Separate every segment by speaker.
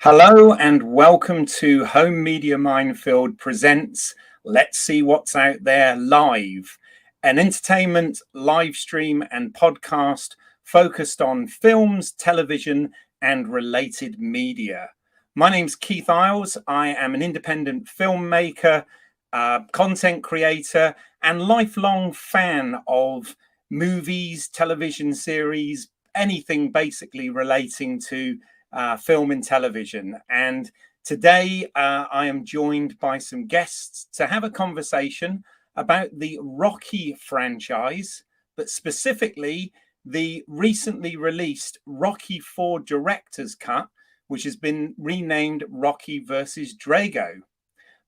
Speaker 1: Hello and welcome to Home Media Minefield presents Let's See What's Out There Live, an entertainment live stream and podcast focused on films, television and related media. My name's Keith Isles. I am an independent filmmaker, content creator and lifelong fan of movies, television series, anything basically relating to film and television. And today I am joined by some guests to have a conversation about the Rocky franchise, but specifically the recently released Rocky IV Director's Cut, which has been renamed Rocky versus Drago.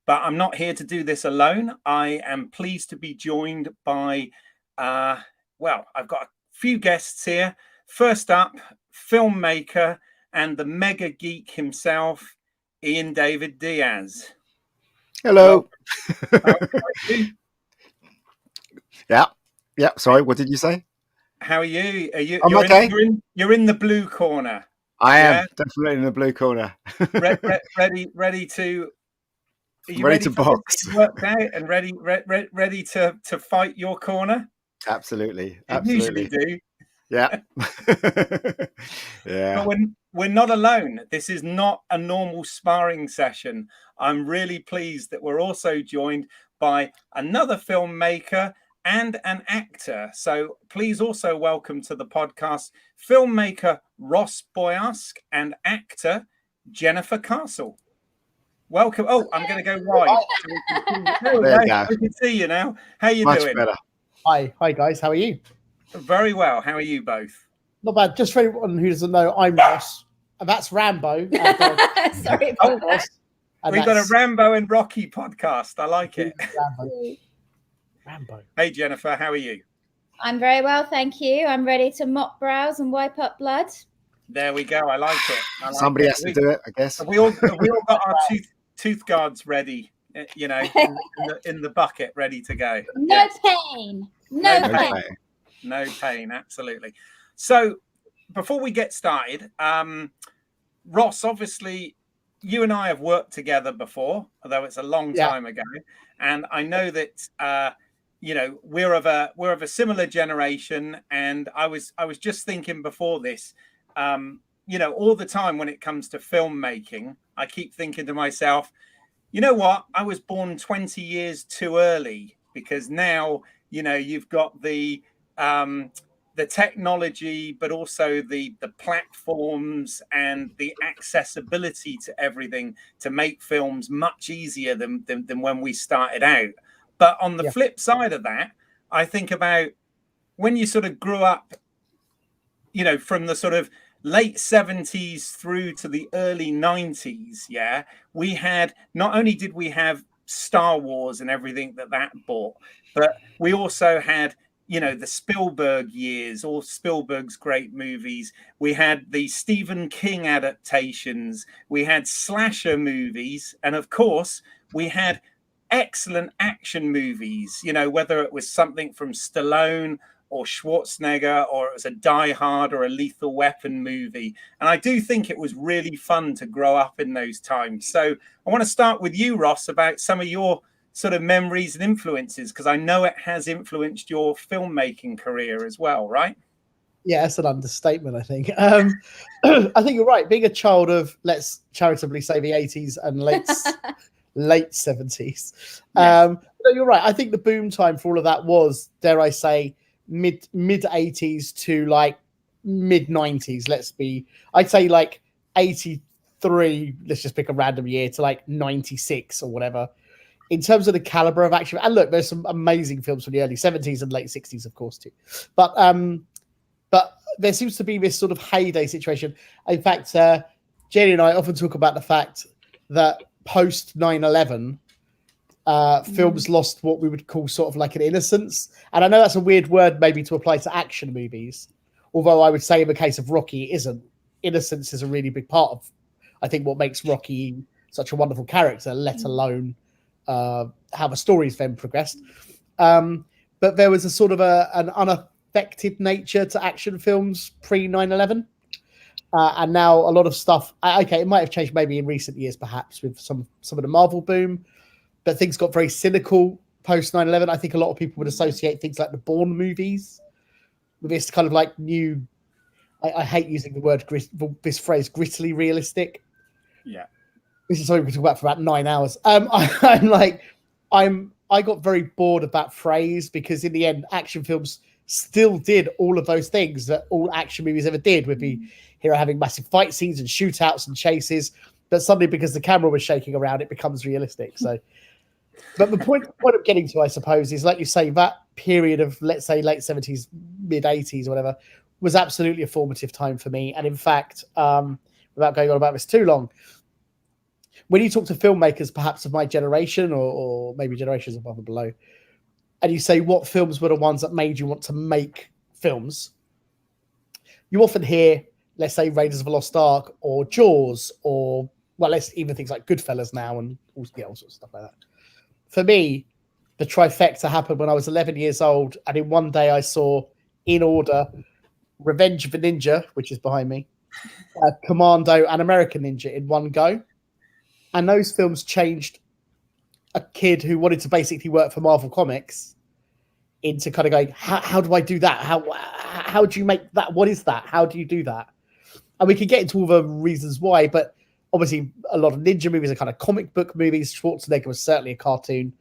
Speaker 1: But I'm not here to do this alone. I am pleased to be joined by, I've got a few guests here. First up, filmmaker and the mega geek himself, Ian David Diaz.
Speaker 2: Hello. Yeah. Sorry, what did you say?
Speaker 1: How are you?
Speaker 2: I'm okay.
Speaker 1: You're in the blue corner.
Speaker 2: I am definitely in the blue corner.
Speaker 1: ready to. Are you
Speaker 2: ready to box?
Speaker 1: Worked out and ready to fight your corner.
Speaker 2: Absolutely.
Speaker 1: You usually do.
Speaker 2: Yeah. Yeah.
Speaker 1: But we're not alone. This is not a normal sparring session. I'm really pleased that we're also joined by another filmmaker and an actor. So please also welcome to the podcast filmmaker Ross Boyask and actor Jennifer Castle. Welcome. Oh, I'm going to go wide. We can see you now. How you
Speaker 2: Much
Speaker 1: doing?
Speaker 2: Better.
Speaker 3: Hi guys. How are you?
Speaker 1: Very well. How are you both?
Speaker 3: Not bad. Just for anyone who doesn't know, I'm Ross. And that's Rambo.
Speaker 4: Sorry
Speaker 1: about that. We've got a Rambo and Rocky podcast. I like it.
Speaker 3: Rambo.
Speaker 1: Hey, Jennifer. How are you?
Speaker 4: I'm very well, thank you. I'm ready to mop brows and wipe up blood.
Speaker 1: There we go. I like it.
Speaker 2: Somebody has to do it, I guess.
Speaker 1: We all got our tooth guards ready, in the bucket, ready to go.
Speaker 4: No pain.
Speaker 1: No pain. Absolutely. So before we get started, Ross, obviously you and I have worked together before, although it's a long time ago. And I know that, we're of a similar generation. And I was just thinking before this, all the time when it comes to filmmaking, I keep thinking to myself, you know what? I was born 20 years too early, because now, you've got the technology, but also the platforms and the accessibility to everything to make films much easier than when we started out. But on the flip side of that, I think about when you sort of grew up, from the sort of late 70s through to the early 90s. We had, not only did we have Star Wars and everything that brought, but we also had the Spielberg years, all Spielberg's great movies. We had the Stephen King adaptations. We had slasher movies. And of course, we had excellent action movies, whether it was something from Stallone or Schwarzenegger, or it was a Die Hard or a Lethal Weapon movie. And I do think it was really fun to grow up in those times. So I want to start with you, Ross, about some of your sort of memories and influences, because I know it has influenced your filmmaking career as well, right?
Speaker 3: Yeah, that's an understatement, I think. I think you're right. Being a child of, let's charitably say, the 80s and late 70s. No, you're right. I think the boom time for all of that was, dare I say, mid 80s to like mid 90s. I'd say like 83, let's just pick a random year, to like 96 or whatever. In terms of the caliber of action, and look, there's some amazing films from the early 70s and late 60s, of course, too. But there seems to be this sort of heyday situation. In fact, Jenny and I often talk about the fact that post 9/11, films lost what we would call sort of like an innocence. And I know that's a weird word maybe to apply to action movies, although I would say in the case of Rocky, it isn't. Innocence is a really big part of, I think, what makes Rocky such a wonderful character, let alone how the stories then progressed. But there was a sort of an unaffected nature to action films pre 9/11. And now a lot of stuff. Okay, it might have changed maybe in recent years, perhaps with some of the Marvel boom, but things got very cynical post 9/11. I think a lot of people would associate things like the Bourne movies with this kind of like new. I hate using the word this phrase, grittily realistic.
Speaker 1: Yeah,
Speaker 3: this is something we can talk about for about 9 hours. I got very bored of that phrase because in the end, action films still did all of those things that all action movies ever did, with the hero having massive fight scenes and shootouts and chases. But suddenly, because the camera was shaking around, it becomes realistic. So, but the point I'm getting to, I suppose, is like you say, that period of, let's say, late 70s, mid 80s, or whatever, was absolutely a formative time for me. And in fact, without going on about this too long, when you talk to filmmakers, perhaps of my generation or maybe generations above and below, and you say what films were the ones that made you want to make films, you often hear, let's say, Raiders of the Lost Ark or Jaws, or, well, let's even things like Goodfellas now and all sorts of stuff like that. For me, the trifecta happened when I was 11 years old, and in one day I saw, in order, Revenge of the Ninja, which is behind me, Commando, and American Ninja in one go. And those films changed a kid who wanted to basically work for Marvel Comics into kind of going, how do I do that? How do you make that? What is that? How do you do that? And we can get into all the reasons why, but obviously a lot of ninja movies are kind of comic book movies. Schwarzenegger was certainly a cartoon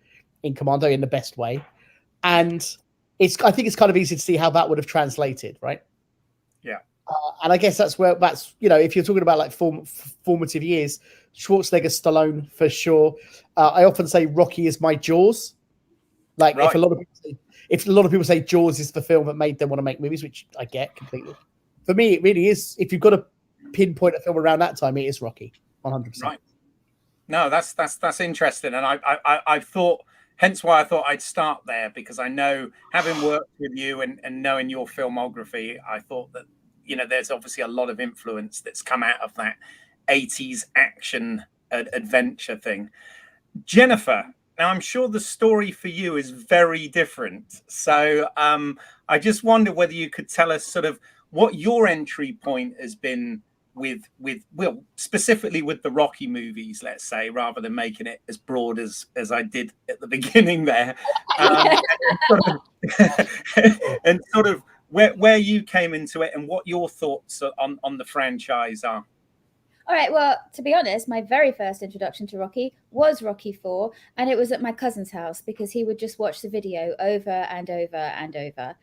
Speaker 3: in Commando in the best way. And I think it's kind of easy to see how that would have translated, right?
Speaker 1: Yeah.
Speaker 3: And I guess that's, if you're talking about like formative years, Schwarzenegger, Stallone for sure. I often say Rocky is my Jaws. Like, right. If a lot of people say Jaws is the film that made them want to make movies, which I get completely. For me, it really is. If you've got to pinpoint a film around that time, it is Rocky, 100%.
Speaker 1: Right. No, that's interesting, and I thought, hence why I thought I'd start there, because I know, having worked with you and knowing your filmography, I thought that, there's obviously a lot of influence that's come out of that 80s action adventure thing. Jennifer, now I'm sure the story for you is very different. So I just wonder whether you could tell us sort of what your entry point has been with specifically with the Rocky movies, let's say, rather than making it as broad as I did at the beginning there. And sort of where you came into it and what your thoughts on the franchise are.
Speaker 4: All right, well, to be honest, my very first introduction to Rocky was Rocky 4, and it was at my cousin's house because he would just watch the video over and over and over.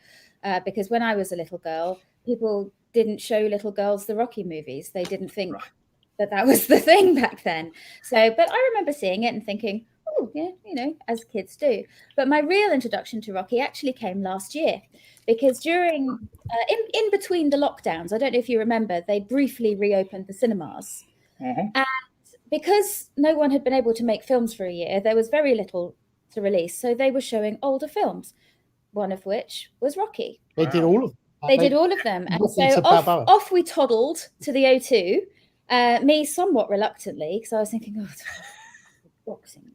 Speaker 4: Because when I was a little girl, people didn't show little girls the Rocky movies. They didn't think that was the thing back then. So, but I remember seeing it and thinking, oh, yeah, as kids do. But my real introduction to Rocky actually came last year, because during, in between the lockdowns, I don't know if you remember, they briefly reopened the cinemas. Mm-hmm. And because no one had been able to make films for a year, there was very little to release. So they were showing older films, one of which was Rocky.
Speaker 3: They did all of them.
Speaker 4: They did all of them. And so off we toddled to the O2, me somewhat reluctantly, because I was thinking, boxing movie.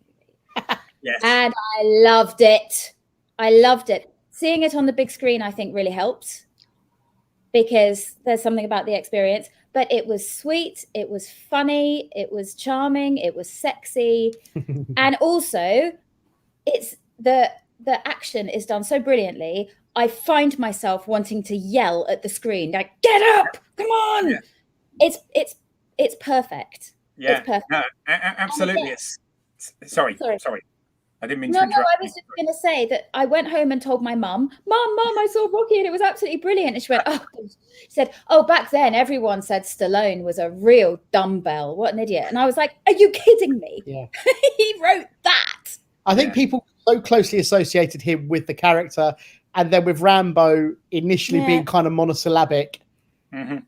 Speaker 1: Yes.
Speaker 4: And I loved it. Seeing it on the big screen, I think, really helped, because there's something about the experience. But it was sweet, it was funny, it was charming, it was sexy. And also, it's the action is done so brilliantly. I find myself wanting to yell at the screen, like, "Get up! Come on!" Yeah. It's perfect.
Speaker 1: Yeah,
Speaker 4: it's perfect.
Speaker 1: No, absolutely. Sorry. I didn't mean to interrupt.
Speaker 4: No, I was just going to say that I went home and told my mum, I saw Rocky and it was absolutely brilliant. And she went, she said, back then everyone said Stallone was a real dumbbell. What an idiot. And I was like, are you kidding me? Yeah. He wrote that.
Speaker 3: I think people so closely associated him with the character, and then with Rambo initially being kind of monosyllabic. Mm-hmm.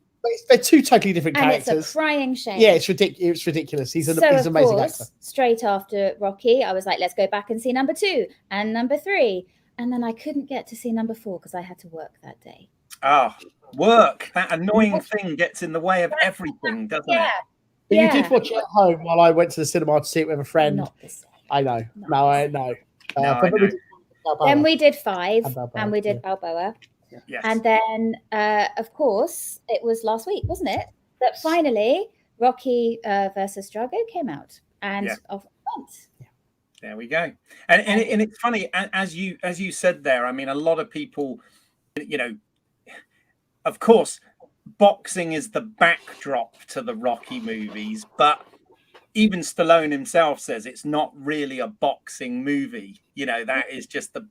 Speaker 3: They're two totally different characters.
Speaker 4: And it's a crying shame.
Speaker 3: Yeah, it's ridiculous. He's an amazing actor.
Speaker 4: Straight after Rocky, I was like, let's go back and see number 2 and number 3. And then I couldn't get to see number 4 because I had to work that day.
Speaker 1: Work. That annoying thing gets in the way of everything, doesn't it?
Speaker 3: But you did watch it at home while I went to the cinema to see it with a friend.
Speaker 4: Not the same.
Speaker 3: I know. I know.
Speaker 4: Then we did 5 and we did Balboa.
Speaker 1: Yes.
Speaker 4: And then, of course, it was last week, wasn't it? that finally Rocky versus Drago came out, and off it went.
Speaker 1: There we go. And it's funny, as you said there. I mean, a lot of people, of course, boxing is the backdrop to the Rocky movies, but even Stallone himself says it's not really a boxing movie. That is just the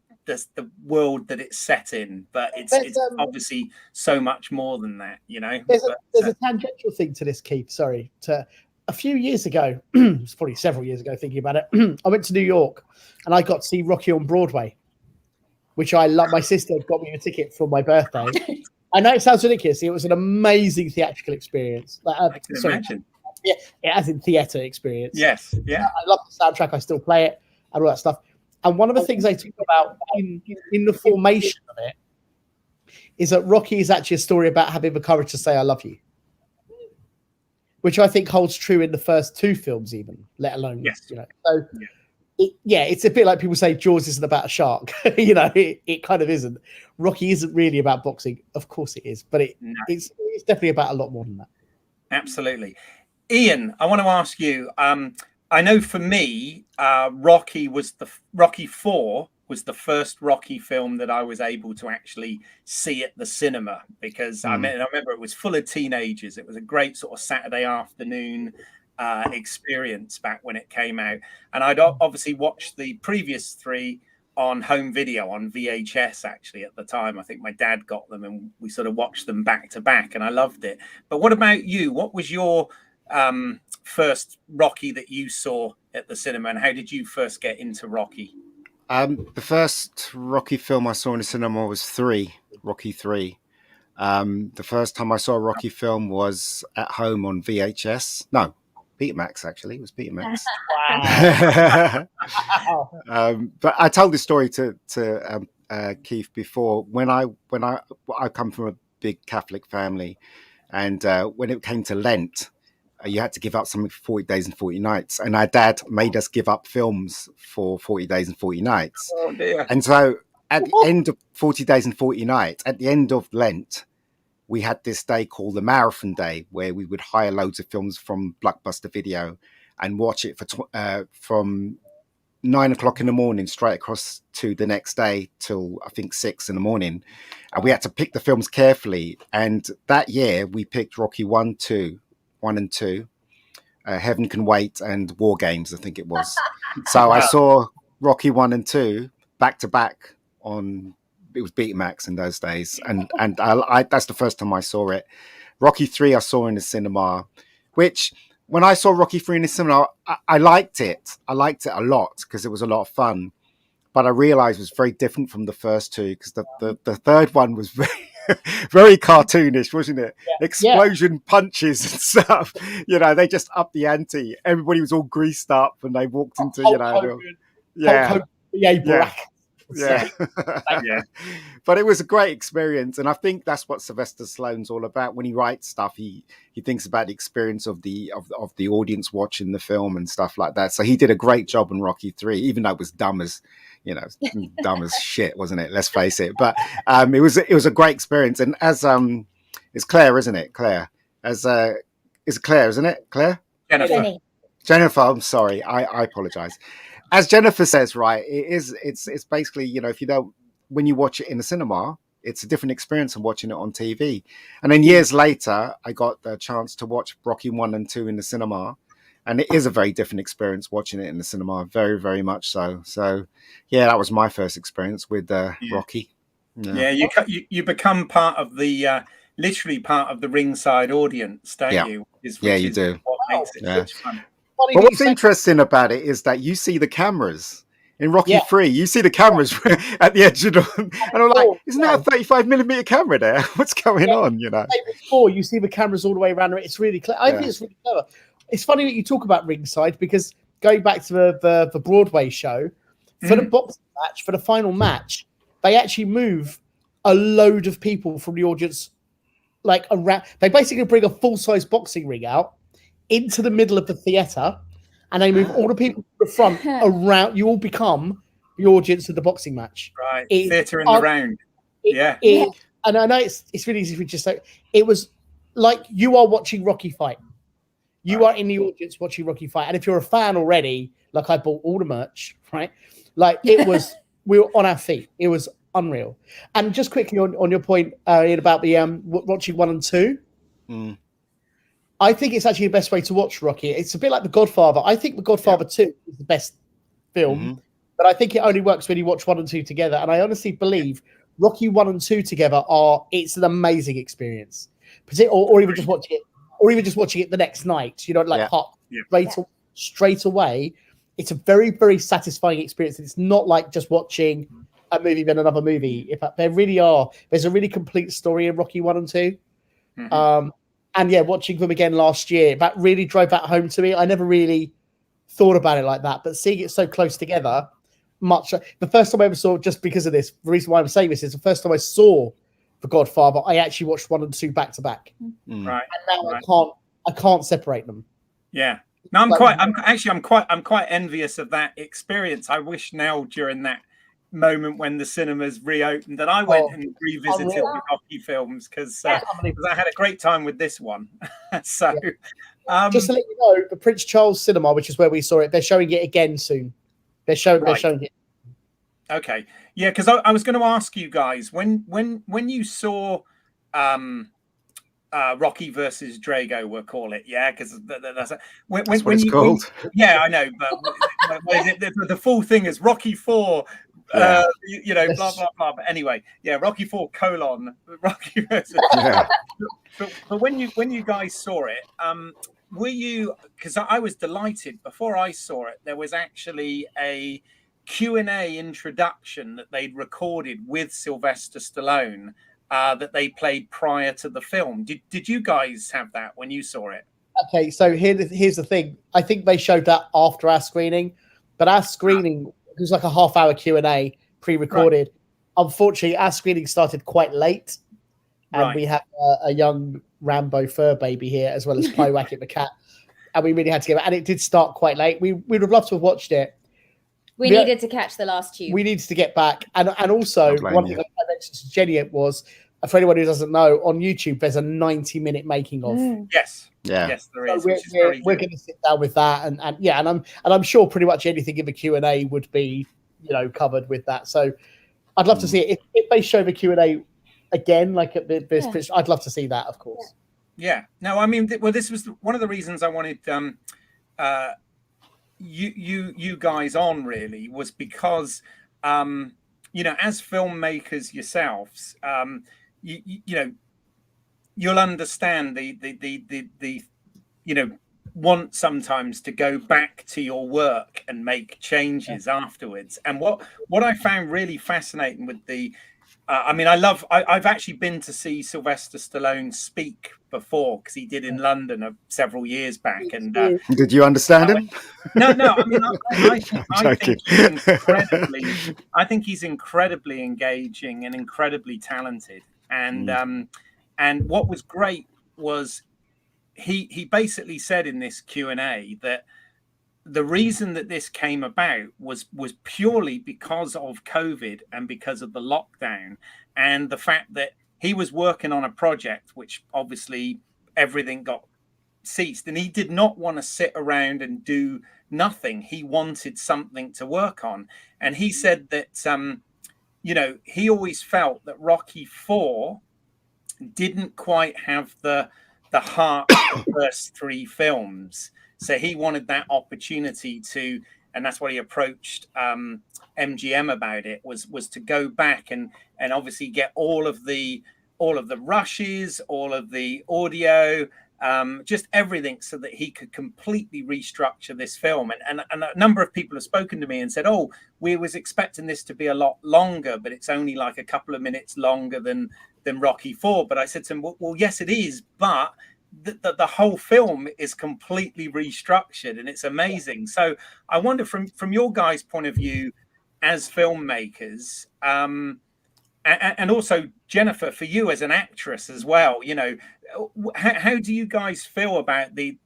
Speaker 1: world that it's set in, but it's obviously so much more than that.
Speaker 3: There's a tangential thing to this, Keith. Sorry, a few years ago, it's probably several years ago, thinking about it, I went to New York and I got to see Rocky on Broadway, which I love. My sister got me a ticket for my birthday. I know it sounds ridiculous. It was an amazing theatrical experience.
Speaker 1: I can imagine.
Speaker 3: Yeah, as in theatre experience.
Speaker 1: Yes, yeah.
Speaker 3: I love the soundtrack. I still play it and all that stuff. And one of the things they talk about in the formation of it is that Rocky is actually a story about having the courage to say, I love you. Which I think holds true in the first two films, even, let alone, So, it's a bit like people say Jaws isn't about a shark. It kind of isn't. Rocky isn't really about boxing. Of course it is, but it's definitely about a lot more than that.
Speaker 1: Absolutely. Ian, I want to ask you, I know for me, Rocky 4 was the first Rocky film that I was able to actually see at the cinema, because I remember it was full of teenagers. It was a great sort of Saturday afternoon experience back when it came out. And I'd obviously watched the previous three on home video, on VHS actually at the time. I think my dad got them and we sort of watched them back to back and I loved it. But what about you? What was your first Rocky that you saw at the cinema, and how did you first get into Rocky?
Speaker 2: The first Rocky film I saw in the cinema was Rocky 3. The first time I saw a Rocky film was at home on VHS. No, Betamax, actually. It was Betamax.
Speaker 3: Wow.
Speaker 2: But I told this story to Keith before. When I come from a big Catholic family, and when it came to Lent, you had to give up something for 40 days and 40 nights. And our dad made us give up films for 40 days and 40 nights.
Speaker 1: Oh, dear.
Speaker 2: And so at the end of 40 days and 40 nights, at the end of Lent, we had this day called the Marathon Day, where we would hire loads of films from Blockbuster Video and watch it from 9 o'clock in the morning straight across to the next day till I think 6 in the morning. And we had to pick the films carefully. And that year we picked Rocky 1 and 2, Heaven Can Wait, and War Games, I think it was. So I saw Rocky 1 and 2 back to back on, it was Betamax in those days, and I that's the first time I saw it. Rocky 3 I saw in the cinema, which when I saw Rocky 3 in the cinema, I liked it. I liked it a lot because it was a lot of fun. But I realized it was very different from the first two, because the third one was very cartoonish, wasn't it? Yeah. Explosion punches and stuff. They just upped the ante. Everybody was all greased up and they walked into, Yeah. But it was a great experience, and I think that's what Sylvester Stallone's all about. When he writes stuff, he thinks about the experience of the audience watching the film and stuff like that. So he did a great job in Rocky 3, even though it was dumb as shit, wasn't it? Let's face it. But it was a great experience. And as it's Claire, isn't it? Claire, is it Claire, isn't it? Claire? Jennifer. I'm sorry. I apologize. As Jennifer says, right, it's basically, if you don't, when you watch it in the cinema, it's a different experience than watching it on TV. And then years later, I got the chance to watch Rocky 1 and 2 in the cinema. And it is a very different experience watching it in the cinema, very, very much so. So, yeah, that was my first experience with Rocky.
Speaker 1: Yeah, you become part of the, literally part of the ringside audience, don't you?
Speaker 2: You do.
Speaker 1: What makes it such fun.
Speaker 2: But what's interesting about it is that you see the cameras in Rocky 3. You see the cameras at the edge of the, and I'm like, isn't that a 35mm camera there? What's going on?
Speaker 3: Before you see the cameras all the way around. It's really clever. I think it's really clever. It's funny that you talk about ringside, because going back to the Broadway show, for the boxing match, for the final match, they actually move a load of people from the audience, like around. They basically bring a full-size boxing ring out into the middle of the theatre, and they move all the people to the front around. You all become the audience of the boxing match.
Speaker 1: Right, theatre in the round.
Speaker 3: And I know it's really easy to just say it was like you are watching Rocky fight. You are in the audience watching Rocky fight. And if you're a fan already, like I bought all the merch, right? Like it was, we were on our feet. It was unreal. And just quickly on your point Ian, about the watching 1 and 2. I think it's actually the best way to watch Rocky. It's a bit like The Godfather. I think The Godfather 2 is the best film, but I think it only works when you watch 1 and 2 together. And I honestly believe Rocky 1 and 2 together it's an amazing experience. Or even just watching it the next night, straight away. It's a very, very satisfying experience. It's not like just watching a movie then another movie. In fact, there's a really complete story in Rocky 1 and 2. And yeah, watching them again last year, that really drove that home to me. I never really thought about it like that, but seeing it so close together, the first time I ever saw, just because of this, the reason why I'm saying this is the first time I saw The Godfather, I actually watched 1 and 2 back to back.
Speaker 1: Right.
Speaker 3: And now I can't separate them.
Speaker 1: Yeah. No, I'm quite envious of that experience. I wish now during that moment when the cinemas reopened that I went and revisited the Rocky films because I had a great time with this one. Just to let you know,
Speaker 3: the Prince Charles Cinema, which is where we saw it, they're showing it again soon. They're showing it.
Speaker 1: Okay, yeah, because I was going to ask you guys when you saw Rocky versus Drago, we'll call it, yeah, because that's what it's called. Yeah, I know, but the full thing is Rocky 4. Blah blah blah. But anyway, yeah, Rocky 4 : Rocky versus. Yeah. But when you guys saw it, were you? Because I was delighted. Before I saw it, there was actually a Q&A introduction that they'd recorded with Sylvester Stallone that they played prior to the film. Did you guys have that when you saw it?
Speaker 3: Okay, so here's the thing. I think they showed that after our screening, but our screening. It was like a half-hour Q&A pre-recorded. Right. Unfortunately, our screening started quite late, and we had a young Rambo fur baby here, as well as Pie Wacket the cat, and we really had to give it. And it did start quite late. We would have loved to have watched it.
Speaker 4: We needed to catch the last tube.
Speaker 3: We needed to get back, and also one thing I mentioned to Jenny was, for anyone who doesn't know, on YouTube there's a 90-minute making of.
Speaker 1: Yes. Yeah. Yes, there is.
Speaker 3: So we're going to sit down with that, and I'm sure pretty much anything in the Q&A would be, covered with that. So I'd love to see it if they show the Q&A again, like at this. I'd love to see that, of course.
Speaker 1: Yeah. No, I mean, this was one of the reasons I wanted you guys on, really, was because as filmmakers yourselves, you'll understand the want sometimes to go back to your work and make changes afterwards. And what I found really fascinating with I've actually been to see Sylvester Stallone speak before, because he did in London several years back. And
Speaker 2: did you understand him?
Speaker 1: No. I mean, I think he's incredibly engaging and incredibly talented. And what was great was he basically said in this Q&A that the reason that this came about was purely because of COVID and because of the lockdown, and the fact that he was working on a project which obviously everything got ceased, and he did not want to sit around and do nothing. He wanted something to work on. And he said that he always felt that Rocky 4 didn't quite have the heart of the first 3 films. So he wanted that opportunity to, and that's why he approached MGM about it, was to go back and obviously get all of the rushes, all of the audio, just everything, so that he could completely restructure this film. And a number of people have spoken to me and said, oh, we was expecting this to be a lot longer, but it's only like a couple of minutes longer than Rocky 4. But I said to him, well, yes, it is, but the whole film is completely restructured, and it's amazing. So I wonder, from your guys' point of view as filmmakers, and also Jennifer, for you as an actress as well, how do you guys feel about the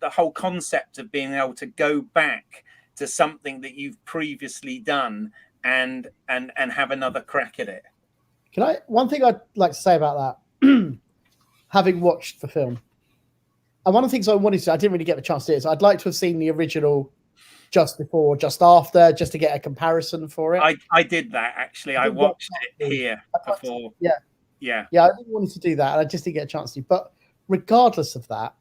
Speaker 1: whole concept of being able to go back to something that you've previously done and have another crack at it?
Speaker 3: One thing I'd like to say about that, having watched the film, and one of the things I wanted to, I didn't really get the chance to do, is I'd like to have seen the original just before, just after, just to get a comparison for it.
Speaker 1: I did that actually. I watched it here before.
Speaker 3: Yeah. I really wanted to do that, and I just didn't get a chance to. But regardless of that,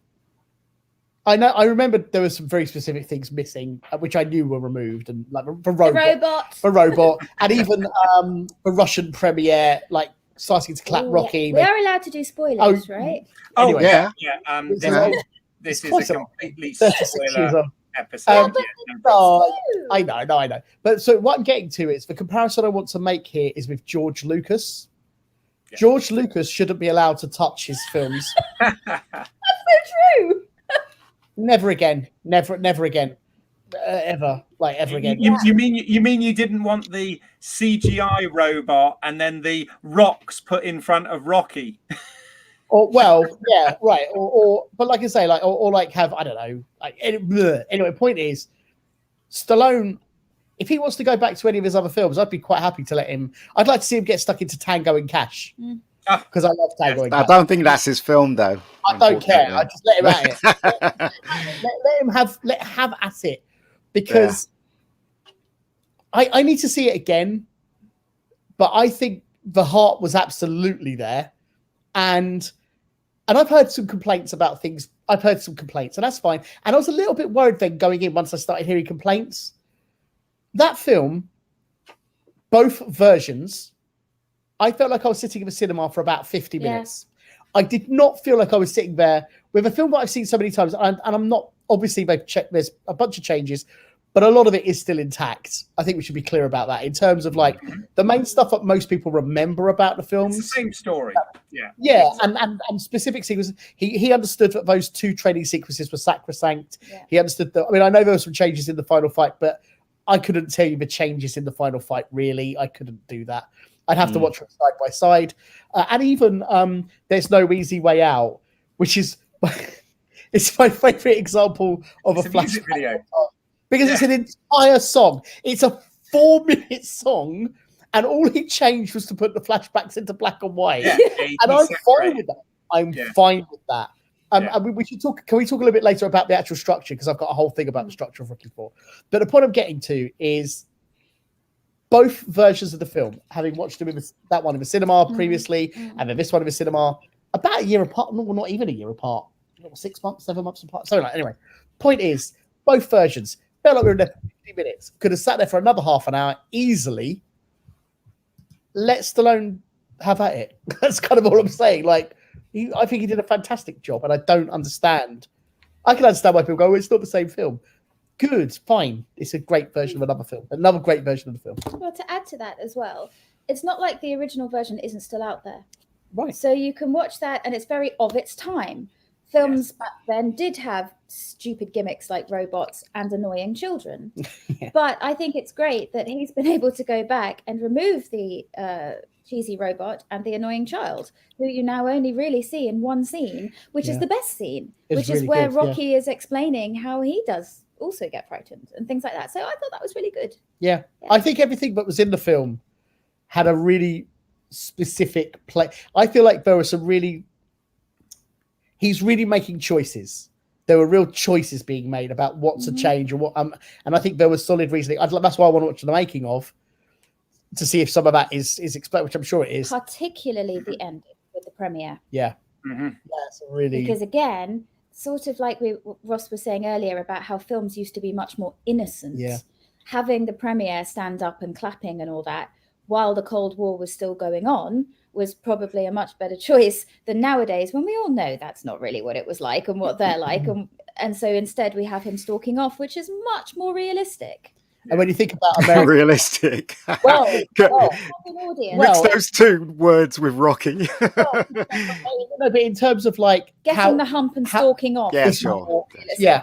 Speaker 3: I remember there were some very specific things missing, which I knew were removed, and like the robot, and even the Russian premiere, like starting to clap Rocky.
Speaker 4: We are allowed to do spoilers, right?
Speaker 3: Anyway,
Speaker 1: This is a completely spoiler episode.
Speaker 3: I know. But so what I'm getting to is the comparison I want to make here is with George Lucas. Yeah. George Lucas shouldn't be allowed to touch his films.
Speaker 4: That's so true.
Speaker 3: Never again. Never again. Ever again.
Speaker 1: You mean you didn't want the CGI robot and then the rocks put in front of Rocky?
Speaker 3: Or but like I say, like or like have, I don't know. Like anyway, point is, Stallone, if he wants to go back to any of his other films, I'd be quite happy to let him. I'd like to see him get stuck into Tango and Cash. Because I love Tango and Cash.
Speaker 2: I don't think that's his film, though.
Speaker 3: I don't care. I just let him at it. let him have at it. Because I need to see it again. But I think the heart was absolutely there. And I've heard some complaints about things. I've heard some complaints, and that's fine. And I was a little bit worried then going in once I started hearing complaints. That film, both versions, I felt like I was sitting in the cinema for about 50 minutes. I did not feel like I was sitting there with a film that I've seen so many times, and I'm not, obviously they've checked, there's a bunch of changes, but a lot of it is still intact. I think we should be clear about that in terms of like the main stuff that most people remember about the films.
Speaker 1: It's the same story.
Speaker 3: And specific sequences. He understood that those two training sequences were sacrosanct. He understood that. I mean, I know there were some changes in the final fight, but I couldn't tell you the changes in the final fight, really. I couldn't do that. I'd have to watch them side by side. And even There's No Easy Way Out, which is it's my favorite example of a flashback video. Because it's an entire song. It's a 4-minute song, and all he changed was to put the flashbacks into black and white. And I'm fine with that. I'm fine with that. And we should talk. Can we talk a little bit later about the actual structure? Because I've got a whole thing about the structure of Rocky IV. But the point I'm getting to is both versions of the film, having watched them that one in the cinema previously, and then this one in the cinema, about a year apart. No, not even a year apart. 6 months, 7 months apart. Something like that. Anyway, point is, both versions felt like we were there for 50 minutes. Could have sat there for another half an hour easily. Let Stallone have at it. That's kind of all I'm saying. Like, I think he did a fantastic job, and I don't understand. I can understand why people go, it's not the same film. Good, fine. It's a great version of another film. Another great version of the film.
Speaker 4: Well, to add to that as well, it's not like the original version isn't still out there.
Speaker 3: Right.
Speaker 4: So you can watch that, and it's very of its time. Films back then did have stupid gimmicks like robots and annoying children. But I think it's great that he's been able to go back and remove the cheesy robot and the annoying child, who you now only really see in one scene, which is the best scene, which is where Rocky is explaining how he does also get frightened and things like that. So I thought that was really good.
Speaker 3: Yeah. I think everything that was in the film had a really specific play. I feel like there were some really... He's really making choices. There were real choices being made about what to change and what. And I think there was solid reasoning. That's why I want to watch the making of, to see if some of that is explained, which I'm sure it is.
Speaker 4: Particularly the ending with the premiere.
Speaker 3: Yeah.
Speaker 4: That's
Speaker 3: really,
Speaker 4: because again, sort of like Ross was saying earlier about how films used to be much more innocent.
Speaker 3: Yeah.
Speaker 4: Having the premiere stand up and clapping and all that while the Cold War was still going on was probably a much better choice than nowadays, when we all know that's not really what it was like and what they're like. And so instead we have him stalking off, which is much more realistic.
Speaker 3: And when you think about America,
Speaker 2: realistic.
Speaker 3: Mix
Speaker 2: those two words with Rocky.
Speaker 3: But in terms of like
Speaker 4: getting the hump and stalking off.
Speaker 2: Yeah, sure.
Speaker 3: Yeah.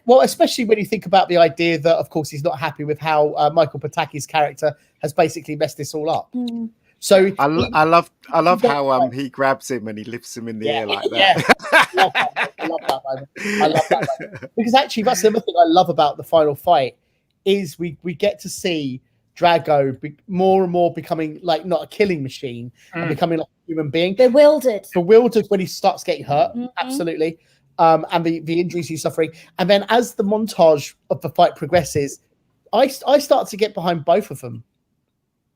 Speaker 3: Well, especially when you think about the idea that, of course, he's not happy with how Michael Pataki's character has basically messed this all up. So
Speaker 2: I love how he grabs him and he lifts him in the air like that.
Speaker 3: I love that moment. Because actually, that's the other thing I love about the final fight is we get to see Drago more and more becoming like not a killing machine and becoming like a human being.
Speaker 4: Bewildered
Speaker 3: When he starts getting hurt, absolutely. And the injuries he's suffering. And then as the montage of the fight progresses, I start to get behind both of them.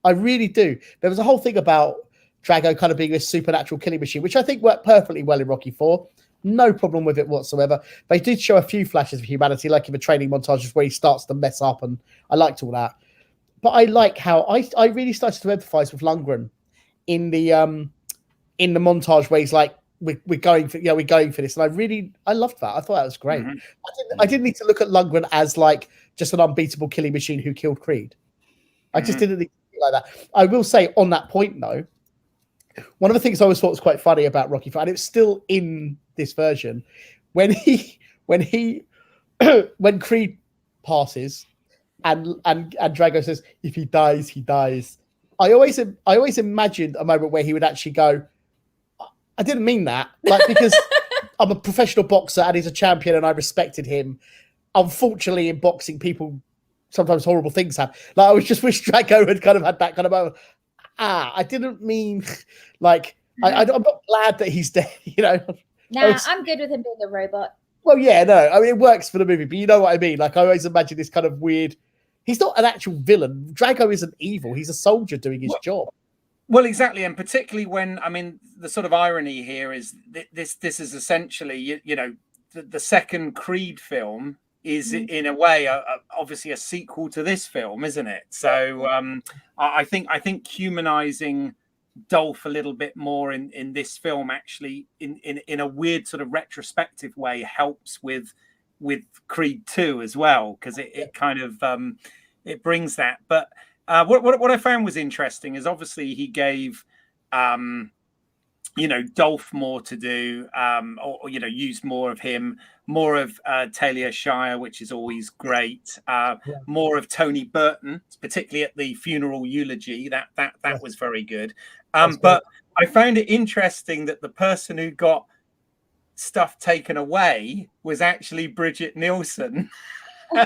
Speaker 3: I really do. There was a whole thing about Drago kind of being a supernatural killing machine, which I think worked perfectly well in Rocky 4. No problem with it whatsoever. They did show a few flashes of humanity, like in the training montages where he starts to mess up, and I liked all that. But I like how I really started to empathize with Lundgren in the montage where he's like, we're going for this, and I loved that. I thought that was great. I didn't need to look at Lundgren as like just an unbeatable killing machine who killed Creed. I just didn't think like that. I will say on that point though, one of the things I always thought was quite funny about Rocky IV, and it's still in this version, when Creed passes and Drago says, if he dies, he dies. I always imagined a moment where he would actually go, I didn't mean that, like, because I'm a professional boxer and he's a champion and I respected him. Unfortunately, in boxing, people sometimes horrible things happen. Like, I was just wish Drago had kind of had that kind of moment. I didn't mean like I'm not glad that he's dead. You know.
Speaker 4: Nah, I'm good with him being a robot.
Speaker 3: Well, yeah, no, I mean it works for the movie, but you know what I mean. Like I always imagine this kind of weird. He's not an actual villain. Drago isn't evil. He's a soldier doing his job.
Speaker 1: Well, exactly, and particularly when, I mean, the sort of irony here is this is essentially, you know, the second Creed film is in a way obviously a sequel to this film, isn't it? So I think humanizing Dolph a little bit more in this film actually in a weird sort of retrospective way helps with Creed 2 as well, because it kind of it brings that. But what I found was interesting is obviously he gave you know, Dolph more to do, or you know, used more of him, more of Talia Shire, which is always great. More of Tony Burton, particularly at the funeral eulogy. That was very good. But I found it interesting that the person who got stuff taken away was actually Bridget Nielsen.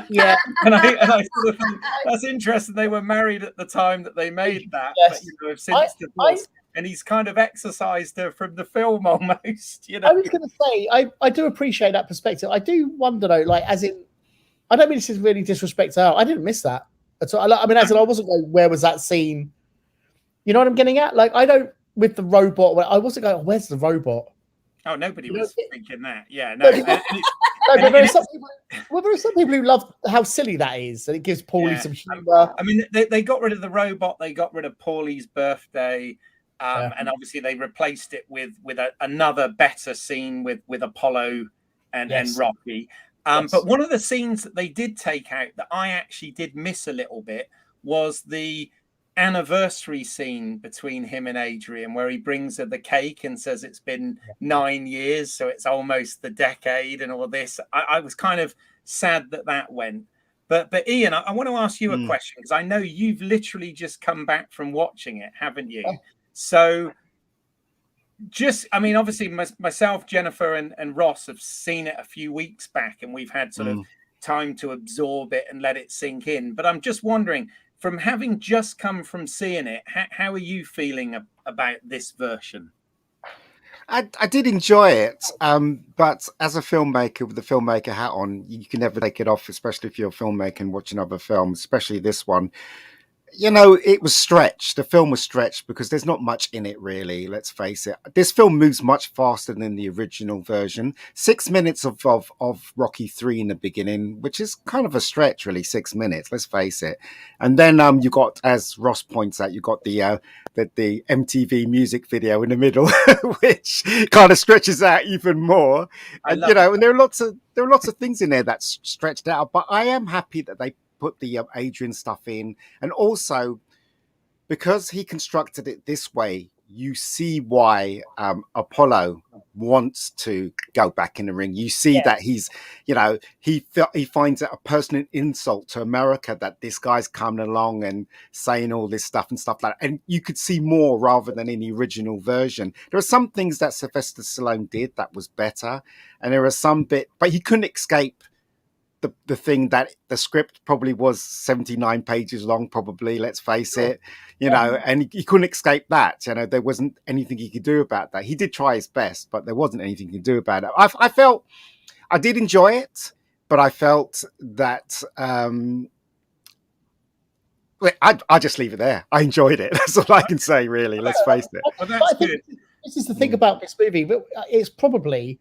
Speaker 3: Yeah,
Speaker 1: and I sort of think that's interesting. They were married at the time that they made that, but you know, have since divorced. And he's kind of exercised her from the film almost, you know.
Speaker 3: I was going to say, I do appreciate that perspective. I do wonder though, like, as in, I don't mean this is really disrespect to her. I didn't miss that at all. I mean, as in, I wasn't going, where was that scene? You know what I'm getting at? Like, I don't, with the robot, I wasn't going, where's the robot?
Speaker 1: Oh, nobody was thinking that. Yeah, no.
Speaker 3: But there are some people who love how silly that is, and it gives Paulie some humor.
Speaker 1: I mean, they got rid of the robot. They got rid of Paulie's birthday. And obviously they replaced it with another better scene with Apollo and Rocky. But one of the scenes that they did take out that I actually did miss a little bit was the anniversary scene between him and Adrian, where he brings her the cake and says it's been 9 years, so it's almost the decade and all this. I was kind of sad that went. But Ian, I want to ask you a question, because I know you've literally just come back from watching it, haven't you? So I mean, obviously myself, Jennifer and Ross have seen it a few weeks back, and we've had sort of time to absorb it and let it sink in. But I'm just wondering, from having just come from seeing it, how are you feeling about this version?
Speaker 2: I did enjoy it, but as a filmmaker with the filmmaker hat on, you can never take it off, especially if you're a filmmaker and watching other films, especially this one. You know, it was stretched. The film was stretched because there's not much in it, really. Let's face it. This film moves much faster than the original version. 6 minutes of Rocky 3 in the beginning, which is kind of a stretch, really. 6 minutes. Let's face it. And then you got, as Ross points out, you got the MTV music video in the middle, which kind of stretches out even more. And you know, and there are lots of things in there that's stretched out. But I am happy that they put the Adrian stuff in, and also because he constructed it this way, you see why Apollo wants to go back in the ring. You see that he's, you know, he finds it a personal insult to America that this guy's coming along and saying all this stuff and stuff like that. And you could see more rather than in the original version. There are some things that Sylvester Stallone did that was better, and there are some but he couldn't escape the thing that the script probably was 79 pages long, probably, let's face it, and he couldn't escape that. There wasn't anything he could do about that. He did try his best, but there wasn't anything he could do about it. I felt I did enjoy it, but I felt that I just leave it there. I enjoyed it. That's all I can say, really. Let's face it.
Speaker 1: Well, that's good.
Speaker 3: This is the thing about this movie. It's probably,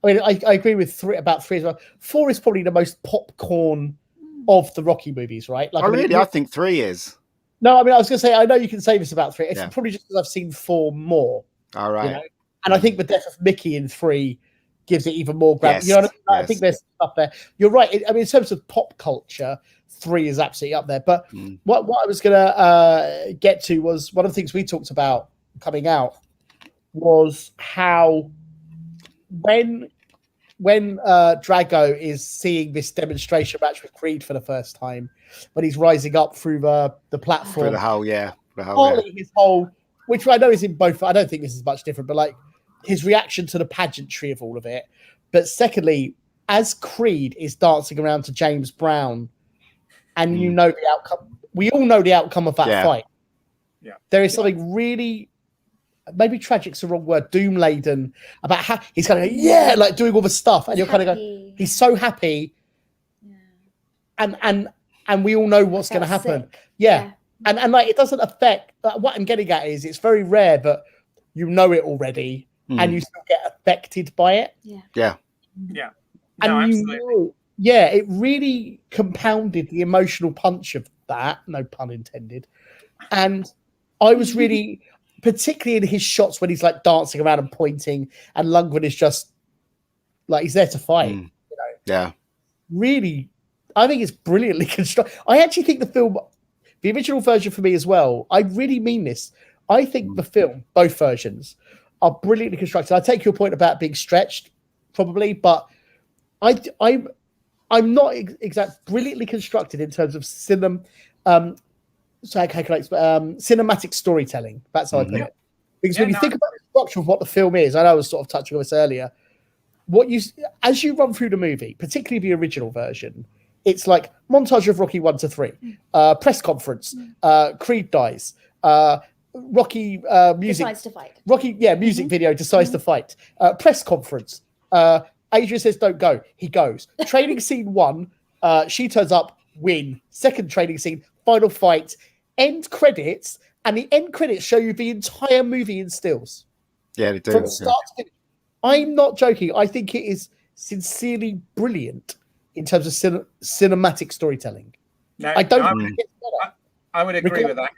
Speaker 3: I agree with about 3 as well. 4 is probably the most popcorn of the Rocky movies, right? Like,
Speaker 2: I think 3 is.
Speaker 3: No, I was going to say, I know you can say this about 3. It's probably just because I've seen 4 more.
Speaker 2: All right.
Speaker 3: And I think the death of Mickey in 3 gives it even more gravity.
Speaker 2: Yes,
Speaker 3: I think there's stuff there. You're right. In terms of pop culture, 3 is absolutely up there. But what I was going to get to was one of the things we talked about coming out was how when Drago is seeing this demonstration match with Creed for the first time, when he's rising up through the platform,
Speaker 2: For the whole,
Speaker 3: partly his whole, which I know is in both. I don't think this is much different, but like his reaction to the pageantry of all of it. But secondly, as Creed is dancing around to James Brown, and the outcome, we all know the outcome of that fight.
Speaker 1: Yeah,
Speaker 3: there is something really. Maybe tragic's the wrong word, doom laden, about how he's kind of like doing all the stuff, and you're kind of going, he's so happy, and we all know what's going to happen. And like it doesn't affect. What I'm getting at is it's very rare, but you know it already, and you still get affected by it.
Speaker 2: Yeah.
Speaker 1: No,
Speaker 3: And
Speaker 1: absolutely.
Speaker 3: it really compounded the emotional punch of that. No pun intended. And I was really. Particularly in his shots when he's like dancing around and pointing, and Lundgren is just like he's there to fight.
Speaker 2: Yeah,
Speaker 3: really, I think it's brilliantly constructed. I actually think the original version for me as well. I really mean this. I think the film, both versions, are brilliantly constructed. I take your point about being stretched, probably, but I'm not brilliantly constructed in terms of cinematic storytelling. That's how I put it. Because when you think about the structure of what the film is, I know I was sort of touching on this earlier. As you run through the movie, particularly the original version, it's like montage of Rocky 1 to 3, press conference, Creed dies, Rocky music
Speaker 4: decides to fight.
Speaker 3: Rocky, music video decides to fight. Press conference. Adrian says don't go. He goes. Training scene 1. She turns up. Win. Second training scene. Final fight. End credits, and the end credits show you the entire movie in stills.
Speaker 2: Yeah, they do.
Speaker 3: From start to finish. I'm not joking. I think it is sincerely brilliant in terms of cinematic storytelling.
Speaker 1: No,
Speaker 3: I don't.
Speaker 1: I would agree with that.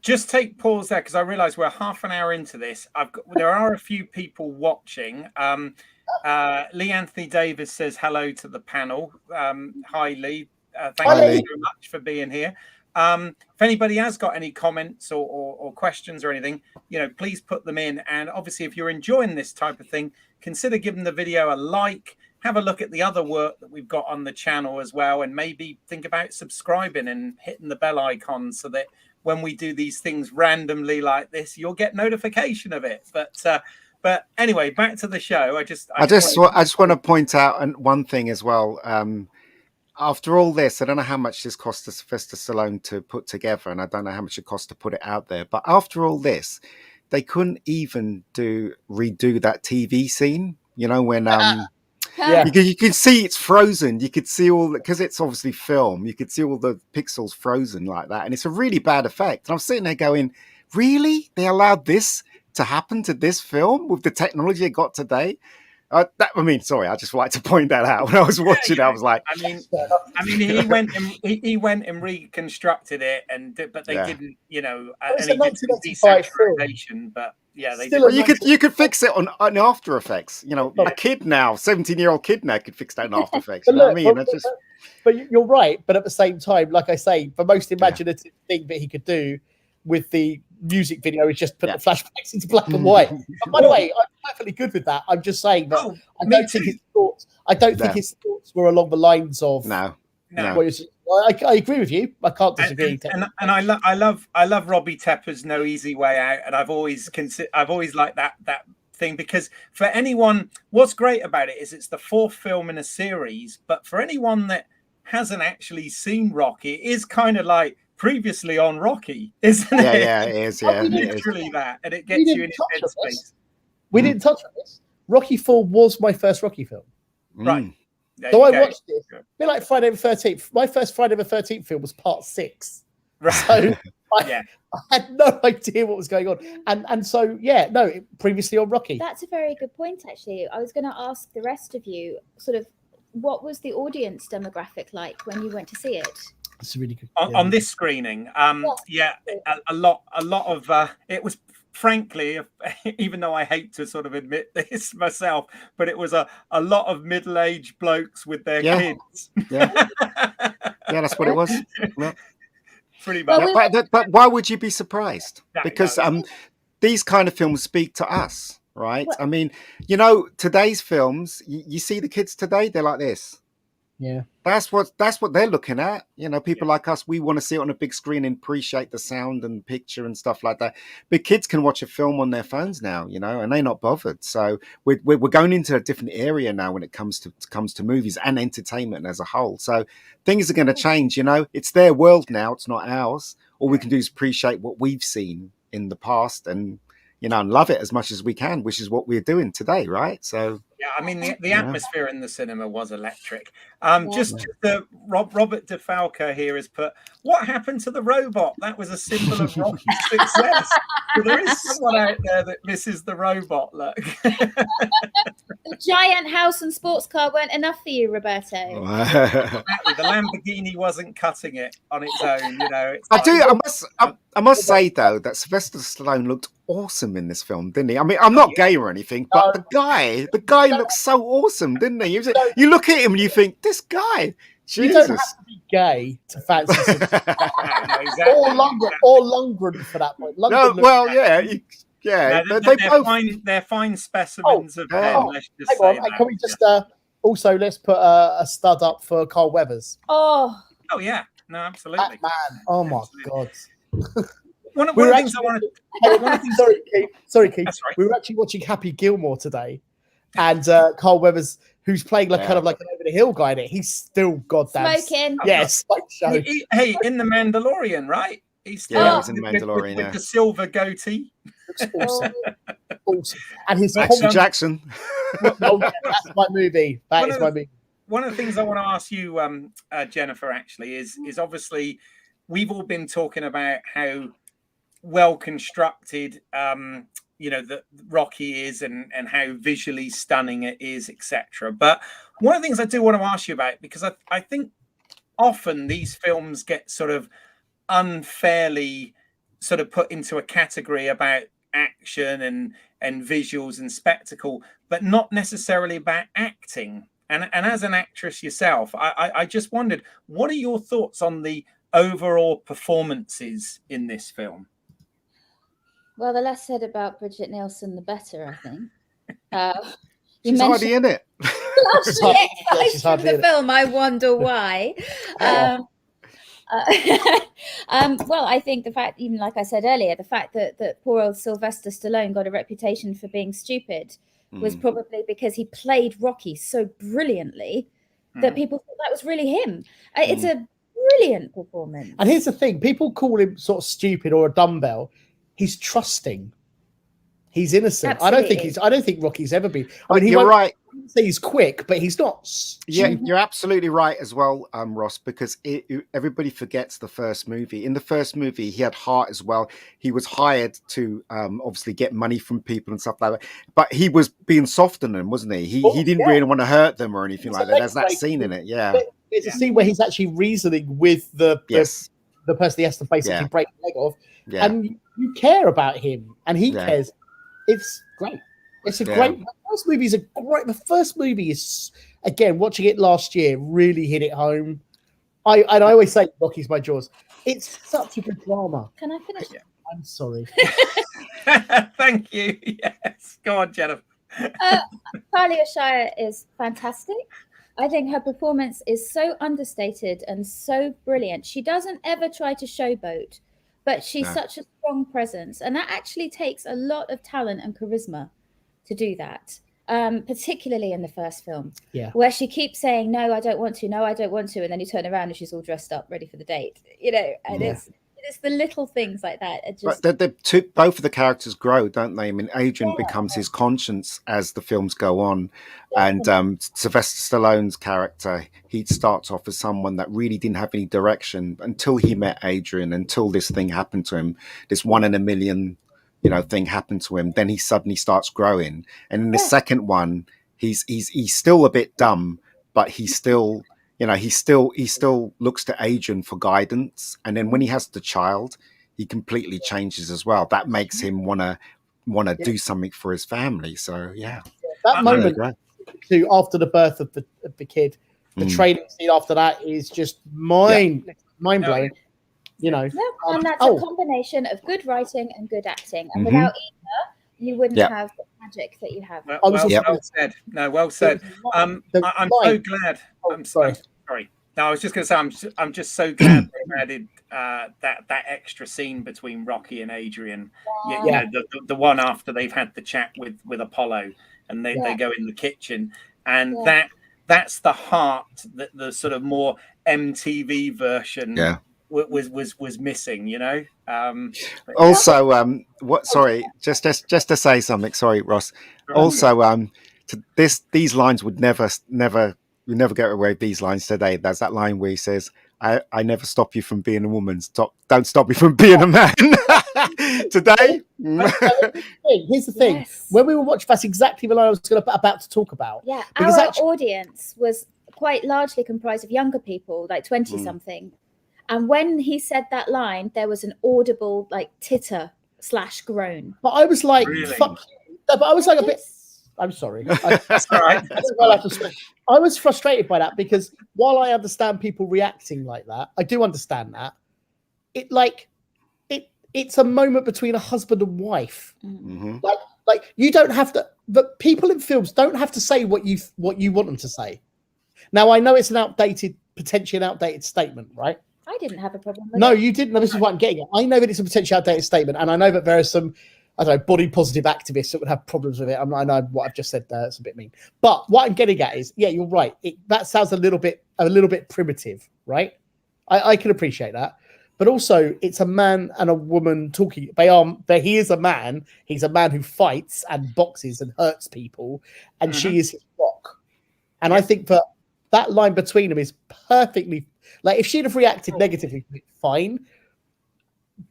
Speaker 1: Just take pause there because I realise we're half an hour into this. There are a few people watching. Lee Anthony Davis says hello to the panel. Hi, Lee. Thank you very much for being here. If anybody has got any comments or questions or anything, please put them in. And obviously, if you're enjoying this type of thing, consider giving the video a like. Have a look at the other work that we've got on the channel as well, and maybe think about subscribing and hitting the bell icon so that when we do these things randomly like this, you'll get notification of it. But anyway, back to the show. I just
Speaker 2: want to point out one thing as well. After all this, I don't know how much this cost Sylvester Stallone to put together, and I don't know how much it cost to put it out there. But after all this, they couldn't even redo that TV scene. When you can see it's frozen. You could see because it's obviously film. You could see all the pixels frozen like that, and it's a really bad effect. And I'm sitting there going, "Really? They allowed this to happen to this film with the technology it got today?" Sorry, I just wanted to point that out. When I was watching it, I was like,
Speaker 1: he went and reconstructed it, but they didn't,
Speaker 3: It's
Speaker 1: and
Speaker 3: a
Speaker 1: he did
Speaker 3: 1995
Speaker 1: desaturation, but they
Speaker 3: Still
Speaker 1: did.
Speaker 2: you could fix it on After Effects. A kid now, 17-year-old kid now could fix that in After Effects. You know what I mean?
Speaker 3: But you're right. But at the same time, like I say, the most imaginative thing that he could do with the music video is just put the flashbacks into black and white. And by the way, I'm perfectly good with that. I'm just saying that I don't think his thoughts were along the lines of
Speaker 2: no.
Speaker 3: I agree with you. I can't disagree.
Speaker 1: And I love Robbie Tepper's No Easy Way Out, and I've always liked that thing, because for anyone, what's great about it is it's the fourth film in a series, but for anyone that hasn't actually seen Rocky, it is kind of like previously on Rocky, isn't it?
Speaker 2: Yeah, it is. Yeah,
Speaker 1: literally that, and it gets you in intense space.
Speaker 3: We didn't touch on this. Rocky 4 was my first Rocky film.
Speaker 1: Right.
Speaker 3: So I watched it. A bit like Friday the 13th. My first Friday the 13th film was part 6.
Speaker 1: Right.
Speaker 3: So I had no idea what was going on. And so, previously on Rocky.
Speaker 4: That's a very good point, actually. I was going to ask the rest of you, sort of, what was the audience demographic like when you went to see it?
Speaker 3: It's really good.
Speaker 1: On this screening, a lot of it was, frankly, even though I hate to sort of admit this myself, but it was a lot of middle-aged blokes with their kids.
Speaker 2: Yeah, that's what it was. Yeah.
Speaker 1: Pretty much.
Speaker 2: But why would you be surprised? Because these kind of films speak to us, right? I mean, today's films, you see the kids today, they're like this.
Speaker 3: Yeah,
Speaker 2: that's what they're looking at. People like us, we want to see it on a big screen and appreciate the sound and picture and stuff like that. But kids can watch a film on their phones now, and they're not bothered. So we're going into a different area now when it comes to movies and entertainment as a whole. So things are going to change. It's their world now; it's not ours. All we can do is appreciate what we've seen in the past and and love it as much as we can, which is what we're doing today, right? So.
Speaker 1: Yeah, I mean, the atmosphere in the cinema was electric. Robert DeFalco here has put, what happened to the robot? That was a symbol of Rocky's success. So there is someone out there that misses the robot, look.
Speaker 4: The giant house and sports car weren't enough for you, Roberto.
Speaker 1: Exactly. The Lamborghini wasn't cutting it on its own,
Speaker 2: I must say, though, that Sylvester Stallone looked awesome in this film, didn't he? I mean, I'm not gay or anything, but the guy looked so awesome, didn't he? You look at him and you think, this guy, Jesus.
Speaker 3: You don't have to be gay to fancy exactly. or Lundgren for that point.
Speaker 1: They're fine specimens of men. Let's just say that.
Speaker 3: Can we just also let's put a stud up for Carl Weathers?
Speaker 4: Oh
Speaker 1: yeah, no, absolutely.
Speaker 3: That man. Oh my God.
Speaker 1: One of the things I want to.
Speaker 3: Sorry, Keith. Right. We were actually watching Happy Gilmore today, and Carl Weathers, who's playing kind of like an over the hill guy in it, he's still goddamn
Speaker 4: smoking.
Speaker 3: Yes,
Speaker 1: hey, in the Mandalorian, right? He's still
Speaker 2: he's in the Mandalorian
Speaker 1: with the silver goatee.
Speaker 3: Awesome. Awesome. And his
Speaker 2: Jackson.
Speaker 3: That's my movie. That is my movie.
Speaker 1: One of the things I want to ask you, Jennifer, actually, is obviously we've all been talking about how well constructed that Rocky is and how visually stunning it is, etc. But one of the things I do want to ask you about, because I think often these films get sort of unfairly sort of put into a category about action and visuals and spectacle, but not necessarily about acting. And as an actress yourself, I just wondered, what are your thoughts on the overall performances in this film?
Speaker 4: Well, the less said about Bridget Nielsen, the better, I think.
Speaker 2: She's hardly in it.
Speaker 4: She's hardly in the film. I wonder why. Well, I think the fact, even like I said earlier, the fact that poor old Sylvester Stallone got a reputation for being stupid was probably because he played Rocky so brilliantly that people thought that was really him. It's a brilliant performance.
Speaker 3: And here's the thing: people call him sort of stupid or a dumbbell. He's trusting. He's innocent.
Speaker 4: Absolutely.
Speaker 3: I don't think Rocky's ever been. I mean,
Speaker 2: you're right.
Speaker 3: Say he's quick, but he's not.
Speaker 2: Yeah, you're absolutely right as well, Ross. Because everybody forgets the first movie. In the first movie, he had heart as well. He was hired to obviously get money from people and stuff like that. But he was being soft on them, wasn't he? He didn't really want to hurt them or anything like that. There's that scene in it. Yeah,
Speaker 3: there's a scene where he's actually reasoning with the person he has to basically break the leg off, and you care about him, and he cares. It's great. It's a great. The first movie is, again, watching it last year really hit it home. I always say Rocky's my Jaws. It's such a good drama.
Speaker 4: Can I finish?
Speaker 3: I'm sorry.
Speaker 1: Thank you. Yes, go on, Jennifer.
Speaker 4: Talia Shire is fantastic. I think her performance is so understated and so brilliant. She doesn't ever try to showboat, but she's such a strong presence, and that actually takes a lot of talent and charisma to do that. Particularly in the first film,
Speaker 3: where
Speaker 4: she keeps saying, no, I don't want to, no, I don't want to, and then you turn around and she's all dressed up, ready for the date, and it's the little things like that. It just...
Speaker 2: But both of the characters grow, don't they? I mean, Adrian becomes his conscience as the films go on, and Sylvester Stallone's character, he starts off as someone that really didn't have any direction until he met Adrian, until this thing happened to him, this 1 in a million thing happened to him. Then he suddenly starts growing, and in the second one, he's still a bit dumb, but he still looks to Adrian for guidance. And then when he has the child, he completely changes as well. That makes him want to do something for his family. So
Speaker 3: that moment too, after the birth of the kid, the training scene after that is just mind blowing.
Speaker 4: And that's a combination of good writing and good acting, and without either, you wouldn't have the magic that you have.
Speaker 1: Well said. No, well said. I'm so glad. I'm sorry. No, I was just going to say I'm just so glad they added that extra scene between Rocky and Adrian. The one after they've had the chat with Apollo, and they go in the kitchen, and that's the heart that the sort of more MTV version. Was missing,
Speaker 2: Also, Sorry, just to say something. Sorry, Ross. Also, these lines would never get away with these lines today. There's that line where he says, "I never stop you from being a woman. Don't stop me from being a man." Today.
Speaker 3: Here's the thing. Yes. When we were watching, that's exactly what I was about to talk about.
Speaker 4: Yeah, our audience was quite largely comprised of younger people, like 20-something. And when he said that line, there was an audible titter / groan.
Speaker 3: But I was like, really? Fuck you. But I was like a bit... I'm sorry. That's all right. I was frustrated by that because while I understand people reacting like that, I do understand that. It's a moment between a husband and wife. Mm-hmm. Like you don't have to... But people in films don't have to say what you want them to say. Now, I know it's potentially an outdated statement, right?
Speaker 4: I didn't have a problem with it.
Speaker 3: No, you didn't. No, this is what I'm getting at. I know that it's a potentially outdated statement, and I know that there are some, body positive activists that would have problems with it. I know what I've just said there. It's a bit mean. But what I'm getting at is, you're right. That sounds a little bit primitive, right? I can appreciate that. But also, it's a man and a woman talking. He is a man. He's a man who fights and boxes and hurts people, and she is his rock. And I think that line between them is perfectly... if she'd have reacted negatively, fine.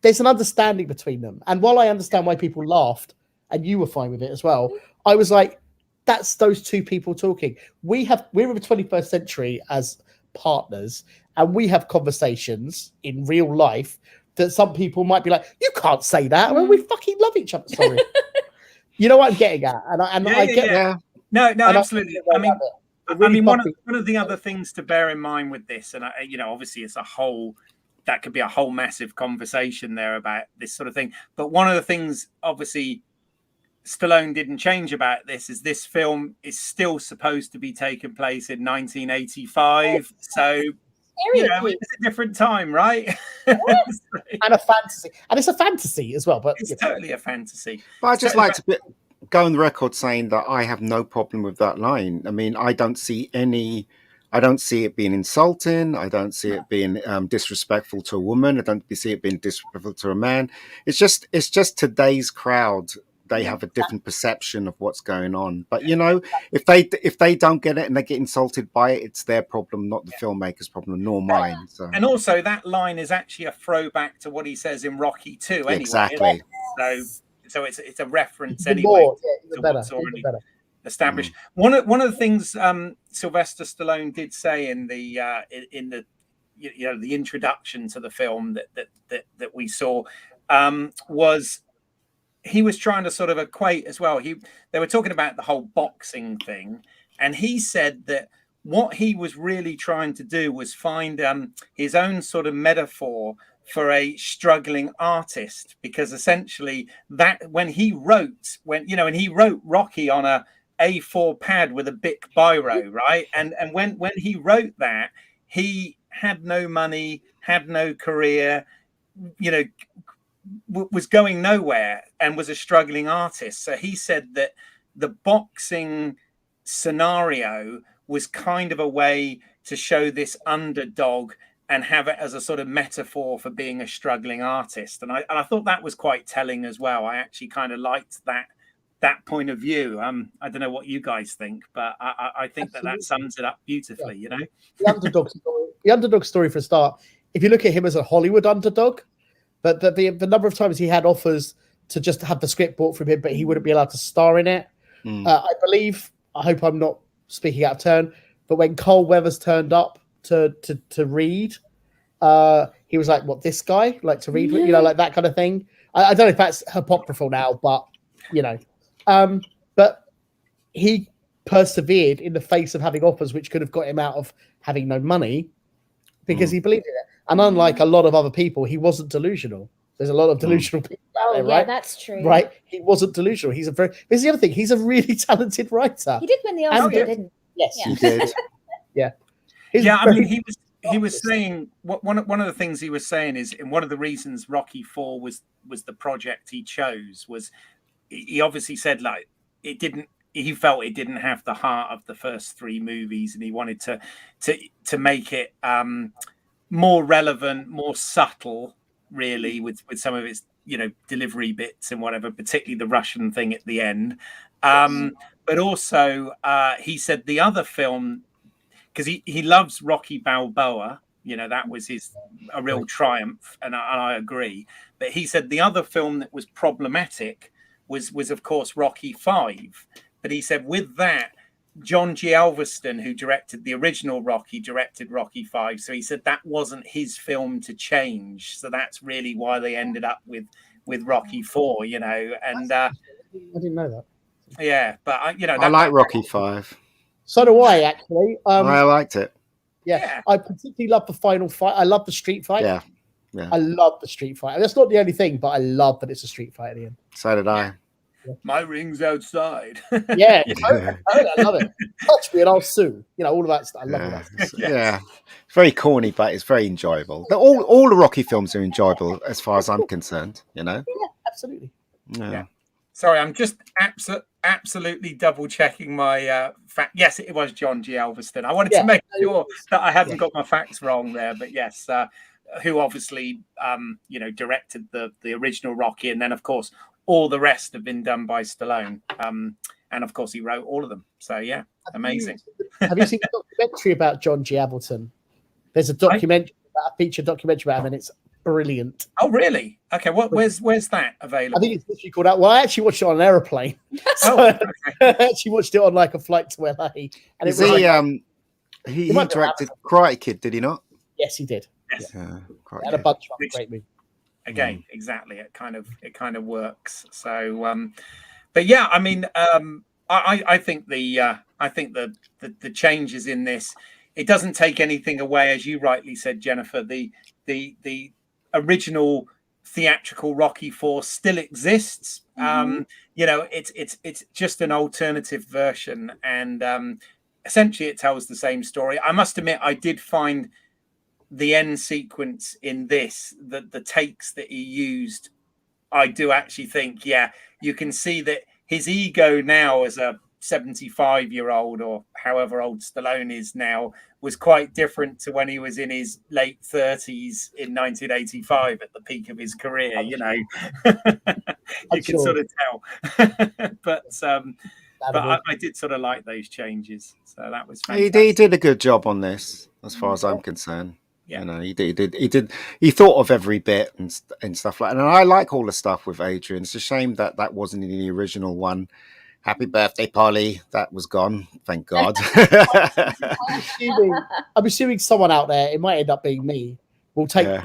Speaker 3: There's an understanding between them. And while I understand why people laughed, and you were fine with it as well, I was like, that's those two people talking. We're in the 21st century as partners, and we have conversations in real life that some people might be like, you can't say that. Well, we fucking love each other. Sorry. You know what I'm getting at? I get that.
Speaker 1: No, absolutely. I mean, one of the other things to bear in mind with this, and obviously it's that could be a whole massive conversation there about this sort of thing. But one of the things, obviously, Stallone didn't change about this is this film is still supposed to be taking place in 1985. So, it's a different time, right?
Speaker 3: Yes. And a fantasy. And it's a fantasy as well. But
Speaker 1: it's totally a fantasy.
Speaker 2: But I'd just like to go on the record saying that I have no problem with that line. I mean, I don't see it being insulting. I don't see it being disrespectful to a woman. I don't see it being disrespectful to a man. It's just today's crowd. They have a different perception of what's going on. But if they don't get it and they get insulted by it, it's their problem, not the filmmaker's problem, nor mine. So.
Speaker 1: And also, that line is actually a throwback to what he says in Rocky 2. Anyway,
Speaker 2: exactly.
Speaker 1: So it's a reference anyway to what's already established. One of the things Sylvester Stallone did say in the introduction to the film that we saw was he was trying to sort of equate as well. They were talking about the whole boxing thing, and he said that what he was really trying to do was find his own sort of metaphor for a struggling artist, because essentially that when he wrote Rocky on a A4 pad with a Bic biro, right? And when he wrote that, he had no money, had no career, was going nowhere and was a struggling artist. So he said that the boxing scenario was kind of a way to show this underdog and have it as a sort of metaphor for being a struggling artist. And I thought that was quite telling as well. I actually kind of liked that point of view. I don't know what you guys think, but I think that sums it up beautifully, you know?
Speaker 3: The underdog story for a start, if you look at him as a Hollywood underdog, but the number of times he had offers to just have the script bought from him, but he wouldn't be allowed to star in it. I believe, I hope I'm not speaking out of turn, but when Cole Weathers turned up to read, he was like, what, this guy? Like to read, you know, like that kind of thing. I don't know if that's apocryphal now, but, you know. But he persevered in the face of having offers which could have got him out of having no money because he believed in it. And unlike a lot of other people, he wasn't delusional. There's a lot of delusional people out there, right?
Speaker 4: That's true.
Speaker 3: Right? He wasn't delusional. Here's the other thing. He's a really talented writer.
Speaker 4: He did win the Oscar, didn't he?
Speaker 3: Yes,
Speaker 2: he did.
Speaker 3: Yeah.
Speaker 1: I mean, he was saying one of the things he was saying is, and one of the reasons Rocky IV was the project he chose was, he obviously said like he felt it didn't have the heart of the first three movies, and he wanted to make it more relevant, more subtle, really, with some of its, you know, delivery bits and whatever, particularly the Russian thing at the end. But also he said the other film, because he loves Rocky Balboa, you know, that was a real triumph, and I agree. But he said the other film that was problematic was of course Rocky V. But he said with that, John G. Elverston, who directed the original Rocky, directed Rocky V. So he said that wasn't his film to change. So that's really why they ended up with Rocky IV, you know. And
Speaker 3: I didn't know that.
Speaker 1: Yeah, but
Speaker 2: I like Rocky V.
Speaker 3: So do I, actually.
Speaker 2: I liked it.
Speaker 3: Yeah, I particularly love the final fight. I love the street fight.
Speaker 2: Yeah.
Speaker 3: I love the street fight. And that's not the only thing, but I love that it's a street fight at the end.
Speaker 2: So did I.
Speaker 1: Yeah. My ring's outside.
Speaker 3: Yeah, I love it. Touch me and I'll sue. You know, all of that stuff. I love all that stuff.
Speaker 2: Yeah, it's very corny, but it's very enjoyable. All the Rocky films are enjoyable as far as I'm concerned. You know.
Speaker 3: Yeah, absolutely.
Speaker 2: Yeah.
Speaker 1: Sorry, I'm just absolutely double checking my fact. Yes, it was John G. Elverston. I wanted to make sure that I hadn't got my facts wrong there, but yes, who obviously directed the original Rocky, and then of course all the rest have been done by Stallone, and of course he wrote all of them. So yeah, amazing.
Speaker 3: Have you seen the documentary about John G. Elverston? There's a documentary, a feature documentary about him, and it's brilliant.
Speaker 1: Oh really? Okay, where's that available?
Speaker 3: I think it's literally called out. Well, I actually watched it on an aeroplane. I actually watched it on like a flight to LA. And
Speaker 2: he directed Karate Kid, did he not?
Speaker 3: Yes, he did.
Speaker 1: Yes.
Speaker 3: Yeah. And a bunch of great movies.
Speaker 1: Again, exactly. It kind of works. So, but yeah, I mean, I think the changes in this, it doesn't take anything away, as you rightly said, Jennifer. The original theatrical Rocky IV still exists. It's just an alternative version, and essentially it tells the same story. I must admit, I did find the end sequence in this, the takes that he used, I do actually think, you can see that his ego now as a 75-year-old or however old Stallone is now was quite different to when he was in his late 30s in 1985 at the peak of his career, you know. You can sort of tell. But I did sort of like those changes. So that was fantastic.
Speaker 2: He did a good job on this, as far as I'm concerned.
Speaker 1: Yeah.
Speaker 2: You know, he did. He thought of every bit and stuff like that. And I like all the stuff with Adrian. It's a shame that wasn't in the original one. Happy birthday, Polly. That was gone. Thank God.
Speaker 3: I'm assuming someone out there, it might end up being me, will take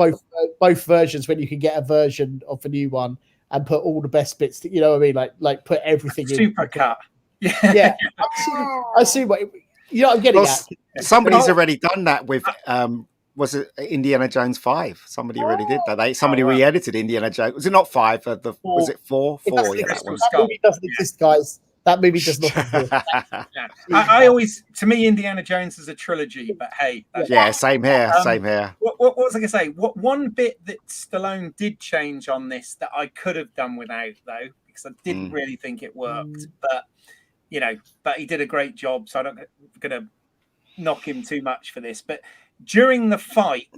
Speaker 3: both versions when you can get a version of the new one and put all the best bits, you know what I mean? Like put everything in.
Speaker 1: Super cut.
Speaker 3: Yeah. I see what, you know what I'm getting at.
Speaker 2: Somebody's already done that with... was it Indiana Jones 5? Somebody already did that. Somebody re-edited Indiana Jones. Was it not 5? Was it 4? 4, yeah, that one.
Speaker 3: That movie doesn't exist, guys. That movie does not exist.
Speaker 1: I always, to me, Indiana Jones is a trilogy, but hey.
Speaker 2: Same here, same here.
Speaker 1: What was I going to say? One bit that Stallone did change on this that I could have done without, though, because I didn't really think it worked, but you know, but he did a great job. So I'm not going to knock him too much for this. But during the fight,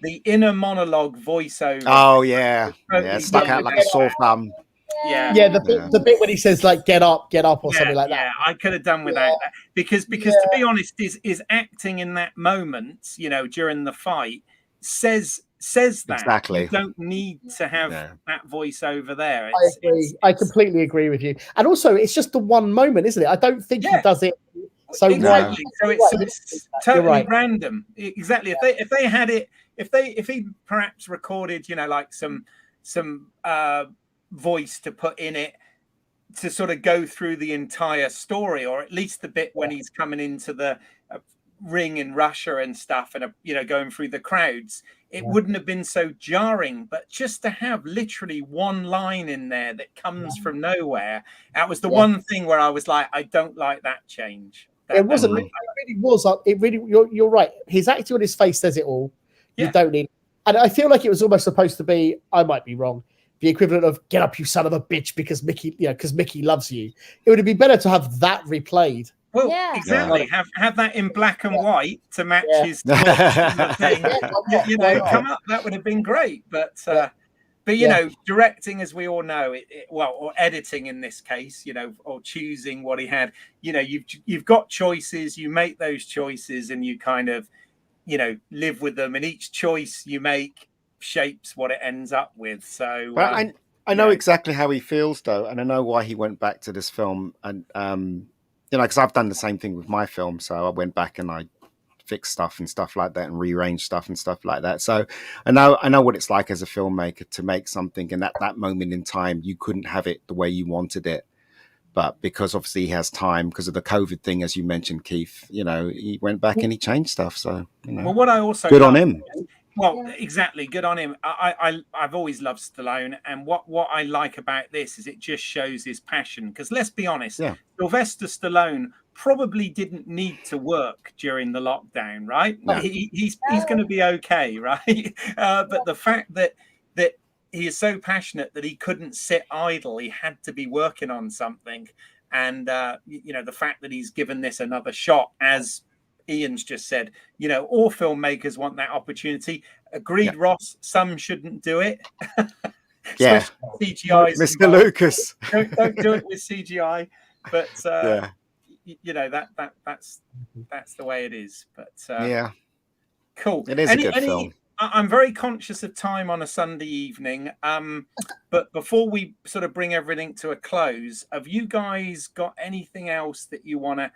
Speaker 1: the inner monologue voiceover.
Speaker 2: Oh yeah, stuck out like a sore thumb.
Speaker 1: Yeah,
Speaker 3: the bit when he says like "get up" or something like that.
Speaker 1: Yeah, I could have done without that because to be honest, is acting in that moment, you know, during the fight says that
Speaker 2: exactly.
Speaker 1: You don't need to have that voiceover there.
Speaker 3: I agree. I completely agree with you. And also, it's just the one moment, isn't it? I don't think he does it. So
Speaker 1: exactly. So it's totally random. Exactly. If they had it, if he perhaps recorded, you know, like some voice to put in it to sort of go through the entire story, or at least the bit when he's coming into the ring in Russia and stuff, and you know, going through the crowds, it wouldn't have been so jarring. But just to have literally one line in there that comes from nowhere, that was the one thing where I was like, I don't like that change.
Speaker 3: It wasn't. It really was. It really. You're right. His acting on his face says it all. You don't need. And I feel like it was almost supposed to be. I might be wrong. The equivalent of "get up, you son of a bitch," because Mickey, because Mickey loves you. It would be better to have that replayed.
Speaker 1: Well, exactly. Have that in black and white to match his thing. You know, come up. That would have been great. But you know, directing, as we all know, or editing in this case, you know, or choosing what he had. You know, you've got choices. You make those choices, and you kind of, you know, live with them. And each choice you make shapes what it ends up with. So
Speaker 2: I know exactly how he feels though, and I know why he went back to this film. And you know, because I've done the same thing with my film, so I went back and I fixed stuff and stuff like that, and rearranged stuff and stuff like that. So I know what it's like as a filmmaker to make something, and at that moment in time you couldn't have it the way you wanted it, but because obviously he has time because of the COVID thing, as you mentioned, Keith, you know, he went back and he changed stuff. So you know,
Speaker 1: well, what I also
Speaker 2: good on him.
Speaker 1: Well, exactly. Good on him. I've always loved Stallone, and what I like about this is it just shows his passion. Because let's be honest, Sylvester Stallone probably didn't need to work during the lockdown, right? No. He's going to be okay, right? But the fact that he is so passionate that he couldn't sit idle, he had to be working on something, and you know, the fact that he's given this another shot, as Ian's just said, you know, all filmmakers want that opportunity. Agreed, Ross. Some shouldn't do it. CGI,
Speaker 2: Mr. Lucas.
Speaker 1: Don't do it with CGI. But you know, that's the way it is. But cool.
Speaker 2: It is a good film.
Speaker 1: I'm very conscious of time on a Sunday evening. But before we sort of bring everything to a close, have you guys got anything else that you want to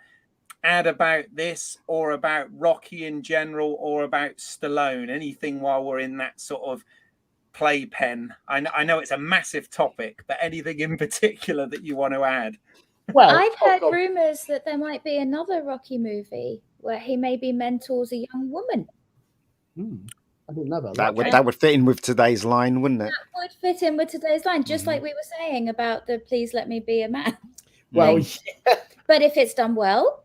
Speaker 1: add about this, or about Rocky in general, or about Stallone? Anything while we're in that sort of playpen? I know it's a massive topic, but anything in particular that you want to add?
Speaker 4: Well, I've heard rumors that there might be another Rocky movie where he maybe mentors a young woman.
Speaker 3: I didn't know about
Speaker 2: that would fit in with today's line, wouldn't it?
Speaker 4: That would fit in with today's line, just like we were saying about the "please let me be a man."
Speaker 3: Well,
Speaker 4: but if it's done well,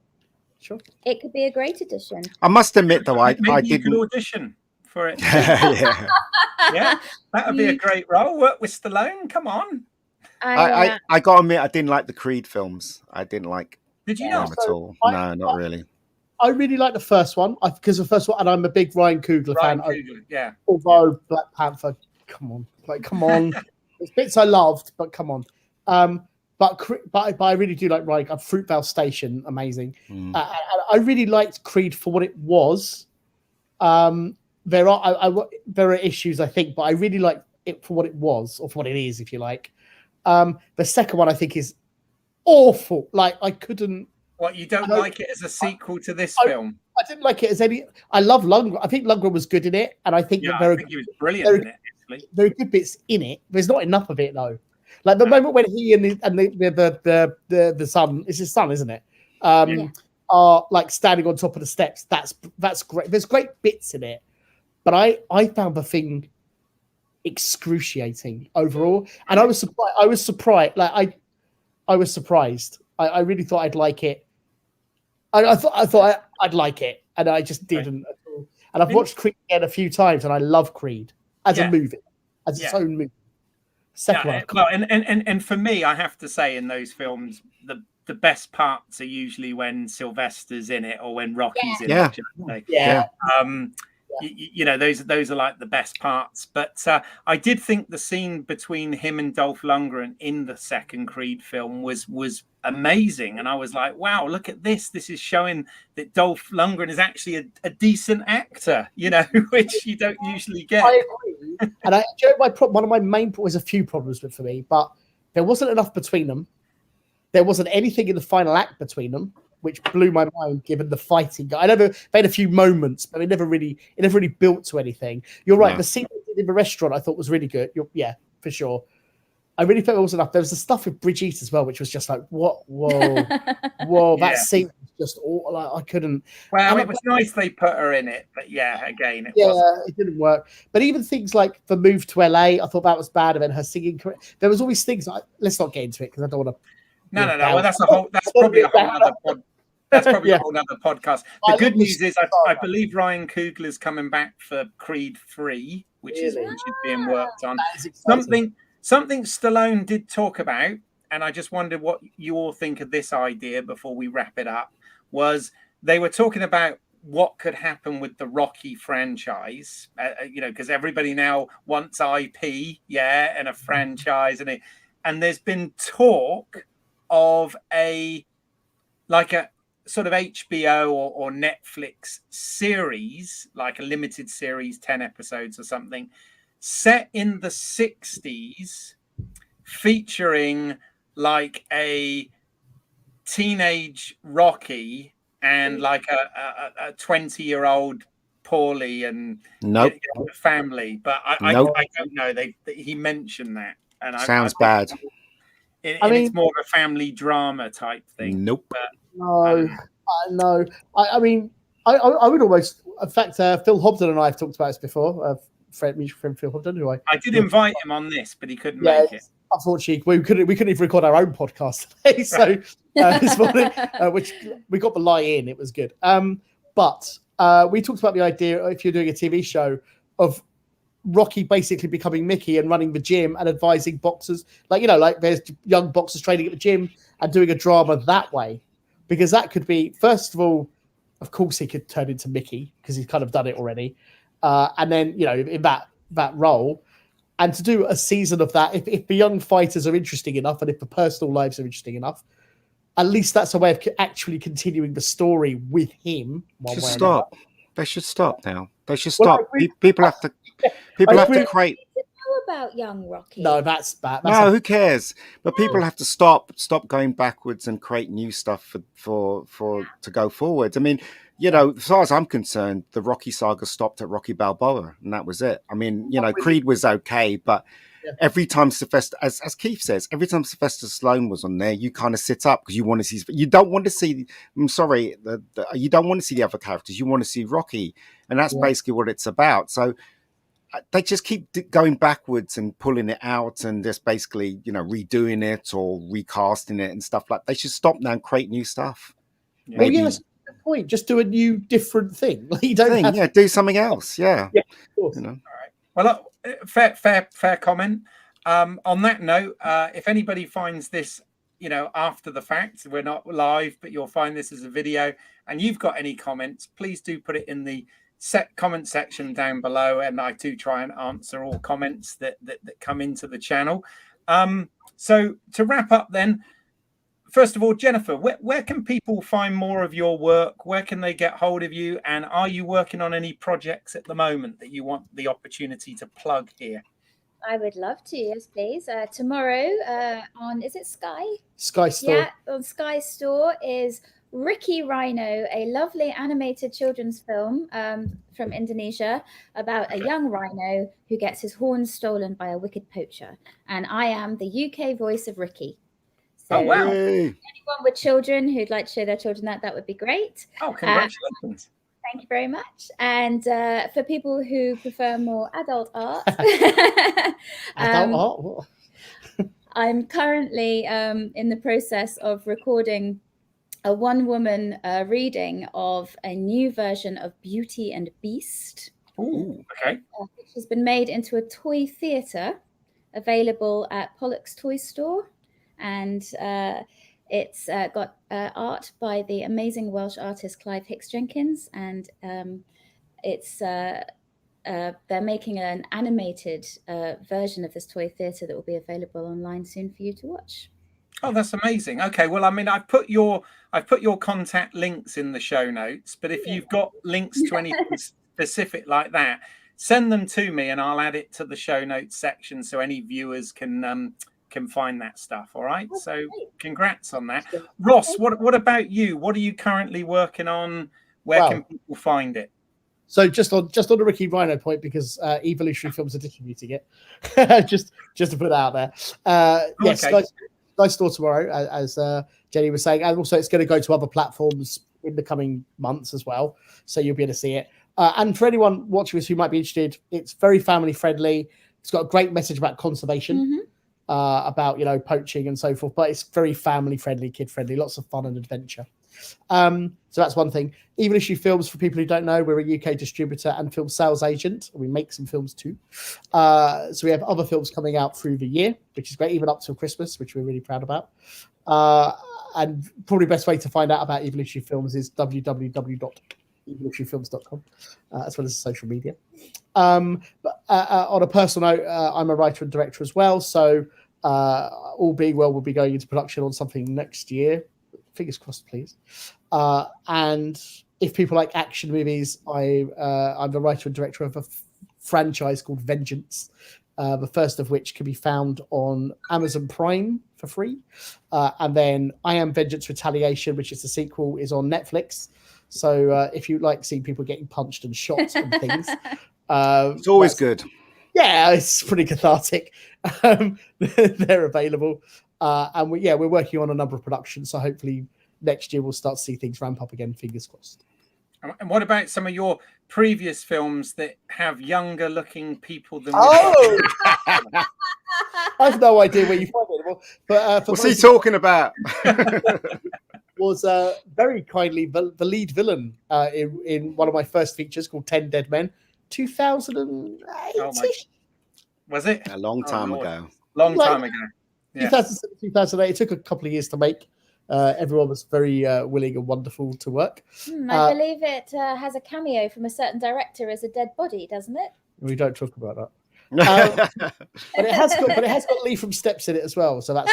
Speaker 3: sure,
Speaker 4: it could be a great addition.
Speaker 2: I must admit, though, I
Speaker 1: didn't.
Speaker 2: You
Speaker 1: could audition for it.
Speaker 2: Yeah,
Speaker 1: that would be a great role. Work with Stallone. Come on.
Speaker 2: I got to admit, I didn't like the Creed films. I didn't like.
Speaker 1: Did you not
Speaker 2: at all? No, not really.
Speaker 3: I really like the first one because the first one, and I'm a big Ryan Coogler fan.
Speaker 1: Yeah.
Speaker 3: Although Black Panther, come on, there's bits I loved, but come on. But I really do like Ryan. Fruitvale Station, amazing. I really liked Creed for what it was. There are issues, I think, but I really like it for what it was, or for what it is, if you like. The second one I think is awful. Like, I couldn't.
Speaker 1: What, you don't like it as a sequel to this film?
Speaker 3: I didn't like it as any. I love Lundgren. I think Lundgren was good in it, and I think that
Speaker 1: I think he was brilliant in it. Actually,
Speaker 3: there are good bits in it. There's not enough of it though. Like the moment when he and the son, it's his son, isn't it? Are like standing on top of the steps. That's great. There's great bits in it, but I found the thing excruciating overall, and I was surprised. Like I was surprised. I really thought I'd like it. I thought I'd like it, and I just didn't at all. And I've watched Creed again a few times, and I love Creed as a movie, as its own movie.
Speaker 1: Well, and for me, I have to say, in those films, the the best parts are usually when Sylvester's in it or when Rocky's in
Speaker 2: Yeah.
Speaker 1: it. Should I say.
Speaker 3: Yeah.
Speaker 1: You know, those are like the best parts. But I did think the scene between him and Dolph Lundgren in the second Creed film was amazing, and I was like, wow, look at this. This is showing that Dolph Lundgren is actually a decent actor, you know, which you don't usually get.
Speaker 3: I agree. And one of my main was a few problems for me, but there wasn't enough between them. There wasn't anything in the final act between them, which blew my mind given the fighting. They had a few moments, but it never really built to anything. You're right.
Speaker 2: Yeah.
Speaker 3: The scene in the restaurant I thought was really good. Yeah, for sure. I really felt it was enough. There was the stuff with Brigitte as well, which was just like, what? Whoa. That scene was just all like, I couldn't.
Speaker 1: Well, it was nice they put her in it, but again,
Speaker 3: it didn't work. But even things like the move to LA, I thought that was bad. And then her singing, there was always things. Let's not get into it because I don't want to.
Speaker 1: No. Well, that's probably a whole other pod. That's probably a whole other podcast. The good news is I believe Ryan Coogler's coming back for Creed 3, which is being worked on. Something Stallone did talk about, and I just wondered what you all think of this idea before we wrap it up, was they were talking about what could happen with the Rocky franchise, you know, because everybody now wants IP, and a franchise, and there's been talk of a sort of HBO or Netflix series, like a limited series, 10 episodes or something, set in the 60s, featuring like a teenage Rocky and like a 20-year-old Paulie and family. But I don't know. He mentioned that. And
Speaker 2: sounds bad.
Speaker 1: It's more of a family drama type thing.
Speaker 2: Nope.
Speaker 3: No. I mean, I would almost. In fact, Phil Hobden and I have talked about this before. Mutual friend Phil Hobden, who I
Speaker 1: did invite him on this, but he couldn't make it.
Speaker 3: Unfortunately, we couldn't even record our own podcast today. So this morning, which we got the lie in, it was good. But we talked about the idea, if you're doing a TV show, of Rocky basically becoming Mickey and running the gym and advising boxers, like there's young boxers training at the gym and doing a drama that way, because that could be, first of all, of course he could turn into Mickey because he's kind of done it already, and then in that role, and to do a season of that, if the young fighters are interesting enough and if the personal lives are interesting enough, at least that's a way of actually continuing the story with him.
Speaker 2: They should stop now. They should stop. People have to create.
Speaker 4: About young Rocky.
Speaker 3: No, that's bad.
Speaker 2: Who cares? But people have to stop going backwards and create new stuff for to go forward. I mean, as far as I'm concerned, the Rocky saga stopped at Rocky Balboa, and that was it. I mean, Creed was okay, but every time Sylvester, as Keith says, every time Sylvester Stallone was on there, you kind of sit up because you want to see. You don't want to see. I'm sorry, you don't want to see the other characters. You want to see Rocky, and that's basically what it's about. So they just keep going backwards and pulling it out, and just basically, redoing it or recasting it and stuff like. They should stop now and create new stuff.
Speaker 3: Maybe. Well, that's a good point. Just do a new, different thing. You don't
Speaker 2: do something else. Yeah.
Speaker 3: Of course.
Speaker 1: All right. Well, fair comment. On that note, if anybody finds this, after the fact, we're not live, but you'll find this as a video, and you've got any comments, please do put it in the comment section down below, and I do try and answer all comments that come into the channel. So to wrap up then, first of all, Jennifer, where can people find more of your work? Where can they get hold of you? And are you working on any projects at the moment that you want the opportunity to plug here?
Speaker 4: I would love to, yes, please. Tomorrow on, is it Sky?
Speaker 3: Sky Store.
Speaker 4: Yeah, on Sky Store is Ricky Rhino, a lovely animated children's film from Indonesia about a young rhino who gets his horns stolen by a wicked poacher. And I am the UK voice of Ricky. So
Speaker 1: wow.
Speaker 4: Anyone with children who'd like to show their children that would be great.
Speaker 1: Oh, congratulations.
Speaker 4: Thank you very much. And for people who prefer more adult art, I'm currently in the process of recording a one-woman reading of a new version of Beauty and Beast.
Speaker 1: Ooh, okay.
Speaker 4: Which has been made into a toy theatre available at Pollock's Toy Store. And It's got art by the amazing Welsh artist Clive Hicks-Jenkins, and it's they're making an animated version of this toy theatre that will be available online soon for you to watch.
Speaker 1: Oh, that's amazing. Okay, well, I mean, I've put your contact links in the show notes, but if you've got links to anything specific like that, send them to me and I'll add it to the show notes section so any viewers can find that stuff. All right.
Speaker 4: That's
Speaker 1: So
Speaker 4: great.
Speaker 1: congrats on that. Ross, what about you? What are you currently working on? Where can people find it?
Speaker 3: So just on the Ricky Rhino point, because Evolutionary Films are distributing it, just to put it out there. Yes,
Speaker 1: okay.
Speaker 3: Sky Store tomorrow, as Jenny was saying, and also it's going to go to other platforms in the coming months as well, so you'll be able to see it. And for anyone watching us who might be interested, it's very family friendly. It's got a great message about conservation, about poaching and so forth, but it's very family friendly, kid friendly, lots of fun and adventure. So that's one thing. Evolutionary Films, for people who don't know, we're a UK distributor and film sales agent. We make some films too. So we have other films coming out through the year, which is great, even up till Christmas, which we're really proud about. And probably the best way to find out about Evolutionary Films is www.evolutionaryfilms.com, as well as social media. But on a personal note, I'm a writer and director as well. So all being well, we'll be going into production on something next year. Fingers crossed, please. And if people like action movies, I'm the writer and director of a franchise called Vengeance, the first of which can be found on Amazon Prime for free. And then I Am Vengeance Retaliation, which is the sequel, is on Netflix. So if you like seeing people getting punched and shot and things,
Speaker 2: it's always good.
Speaker 3: Yeah, it's pretty cathartic. They're available. And we're working on a number of productions, so hopefully next year we'll start to see things ramp up again, fingers crossed.
Speaker 1: And what about some of your previous films that have younger looking people than
Speaker 3: I have no idea where you find it anymore. But
Speaker 2: what's he talking about?
Speaker 3: Was very kindly the lead villain in one of my first features called 10 Dead Men, 2008.
Speaker 1: Was it?
Speaker 2: A long time ago.
Speaker 1: Long time ago.
Speaker 3: Yeah. 2008. It took a couple of years to make. Everyone was very willing and wonderful to work.
Speaker 4: I believe it has a cameo from a certain director as a dead body, doesn't it?
Speaker 3: We don't talk about that. But it has got Lee from Steps in it as well, so that's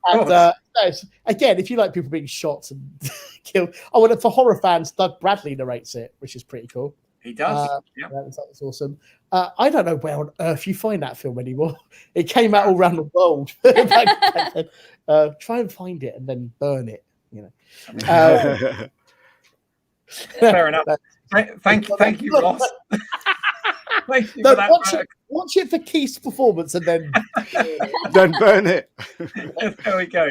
Speaker 3: awesome. Again, if you like people being shot and killed, and for horror fans, Doug Bradley narrates it, which is pretty cool.
Speaker 1: He does.
Speaker 3: That's awesome. I don't know where on earth you find that film anymore. It came out all around the world. Try and find it and then burn it.
Speaker 1: Fair enough. Thank you, Ross. Thank you for that.
Speaker 3: Watch it for Keith's performance and then
Speaker 2: burn it.
Speaker 1: There we go.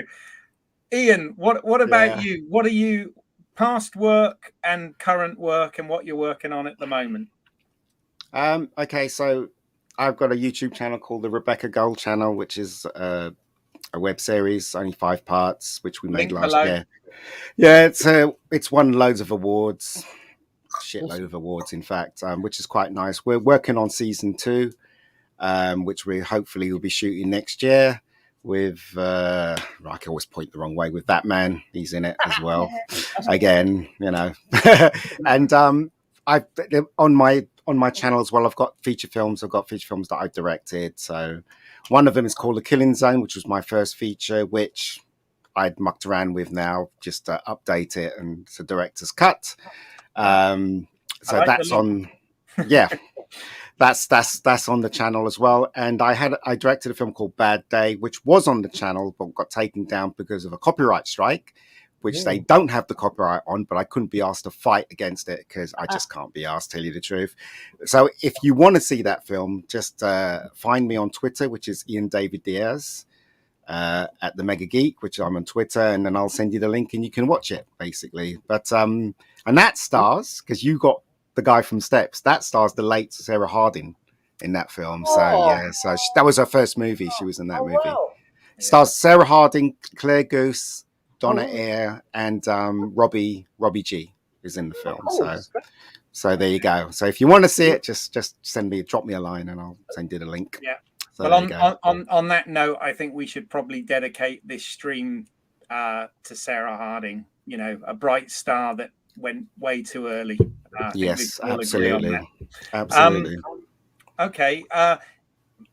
Speaker 1: Ian, what about you? What are you past work and current work and what you're working on at the moment?
Speaker 2: Okay, so I've got a YouTube channel called the Rebecca Gold Channel, which is a web series, only 5 parts, which we made last year. Yeah, it's won loads of awards, shitload of awards, in fact, which is quite nice. We're working on season 2, which we hopefully will be shooting next year with I can always point the wrong way with that man. He's in it as well. Again, and I've on my channel as well, I've got feature films. I've got feature films that I've directed. So one of them is called The Killing Zone, which was my first feature, which I'd mucked around with now just to update it, and it's a director's cut. So that's on, that's on the channel as well. And I directed a film called Bad Day, which was on the channel but got taken down because of a copyright strike, which they don't have the copyright on, but I couldn't be asked to fight against it because I just can't be asked, tell you the truth. So if you want to see that film, just find me on Twitter, which is Ian David Diaz, at the Mega Geek, which I'm on Twitter, and then I'll send you the link and you can watch it, basically. But and that stars, because you got the guy from Steps, that stars the late Sarah Harding in that film. So that was her first movie. She was in that movie. Wow. Stars Sarah Harding, Claire Goose, Donna Eyre, and Robbie G is in the film. So there you go. So if you want to see it, just drop me a line and I'll send you the link.
Speaker 1: Yeah.
Speaker 2: So
Speaker 1: well,
Speaker 2: there you go.
Speaker 1: on that note, I think we should probably dedicate this stream to Sarah Harding. You know, a bright star that went way too early. I think
Speaker 2: Yes,
Speaker 1: we all agree on
Speaker 2: absolutely,
Speaker 1: that.
Speaker 2: absolutely.
Speaker 1: Okay.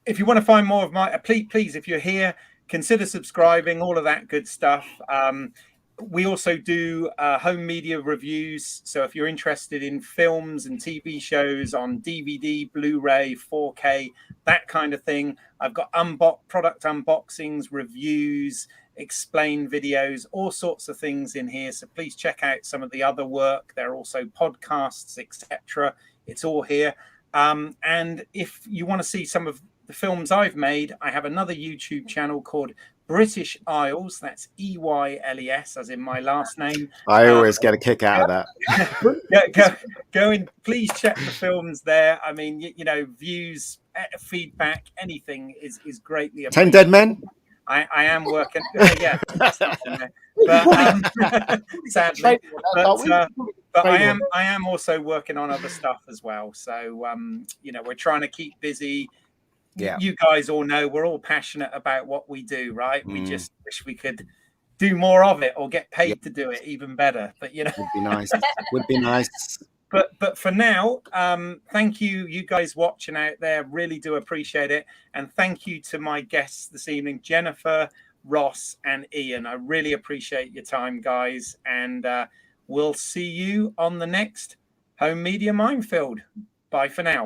Speaker 1: If you want to find more of my, please, if you're here, consider subscribing, all of that good stuff. We also do home media reviews. So if you're interested in films and TV shows on DVD, Blu-ray, 4K, that kind of thing, I've got product unboxings, reviews, explain videos, all sorts of things in here. So please check out some of the other work. There are also podcasts, etc. It's all here. And if you want to see some of the films I've made, I have another YouTube channel called British Isles. That's EYLES, as in my last name.
Speaker 2: I always get a kick out of that.
Speaker 1: Go and please check the films there. I mean, you know, views, feedback, anything is greatly appreciated.
Speaker 2: 10 Dead Men.
Speaker 1: I am working. Yeah, but sadly, but I am also working on other stuff as well. So you know, we're trying to keep busy.
Speaker 2: Yeah,
Speaker 1: you guys all know we're all passionate about what we do, right? We just wish we could do more of it or get paid to do it even better. But you know,
Speaker 2: would be nice. Would be nice.
Speaker 1: But for now, thank you guys watching out there. Really do appreciate it. And thank you to my guests this evening, Jennifer, Ross, and Ian. I really appreciate your time, guys. And we'll see you on the next Home Media Minefield. Bye for now.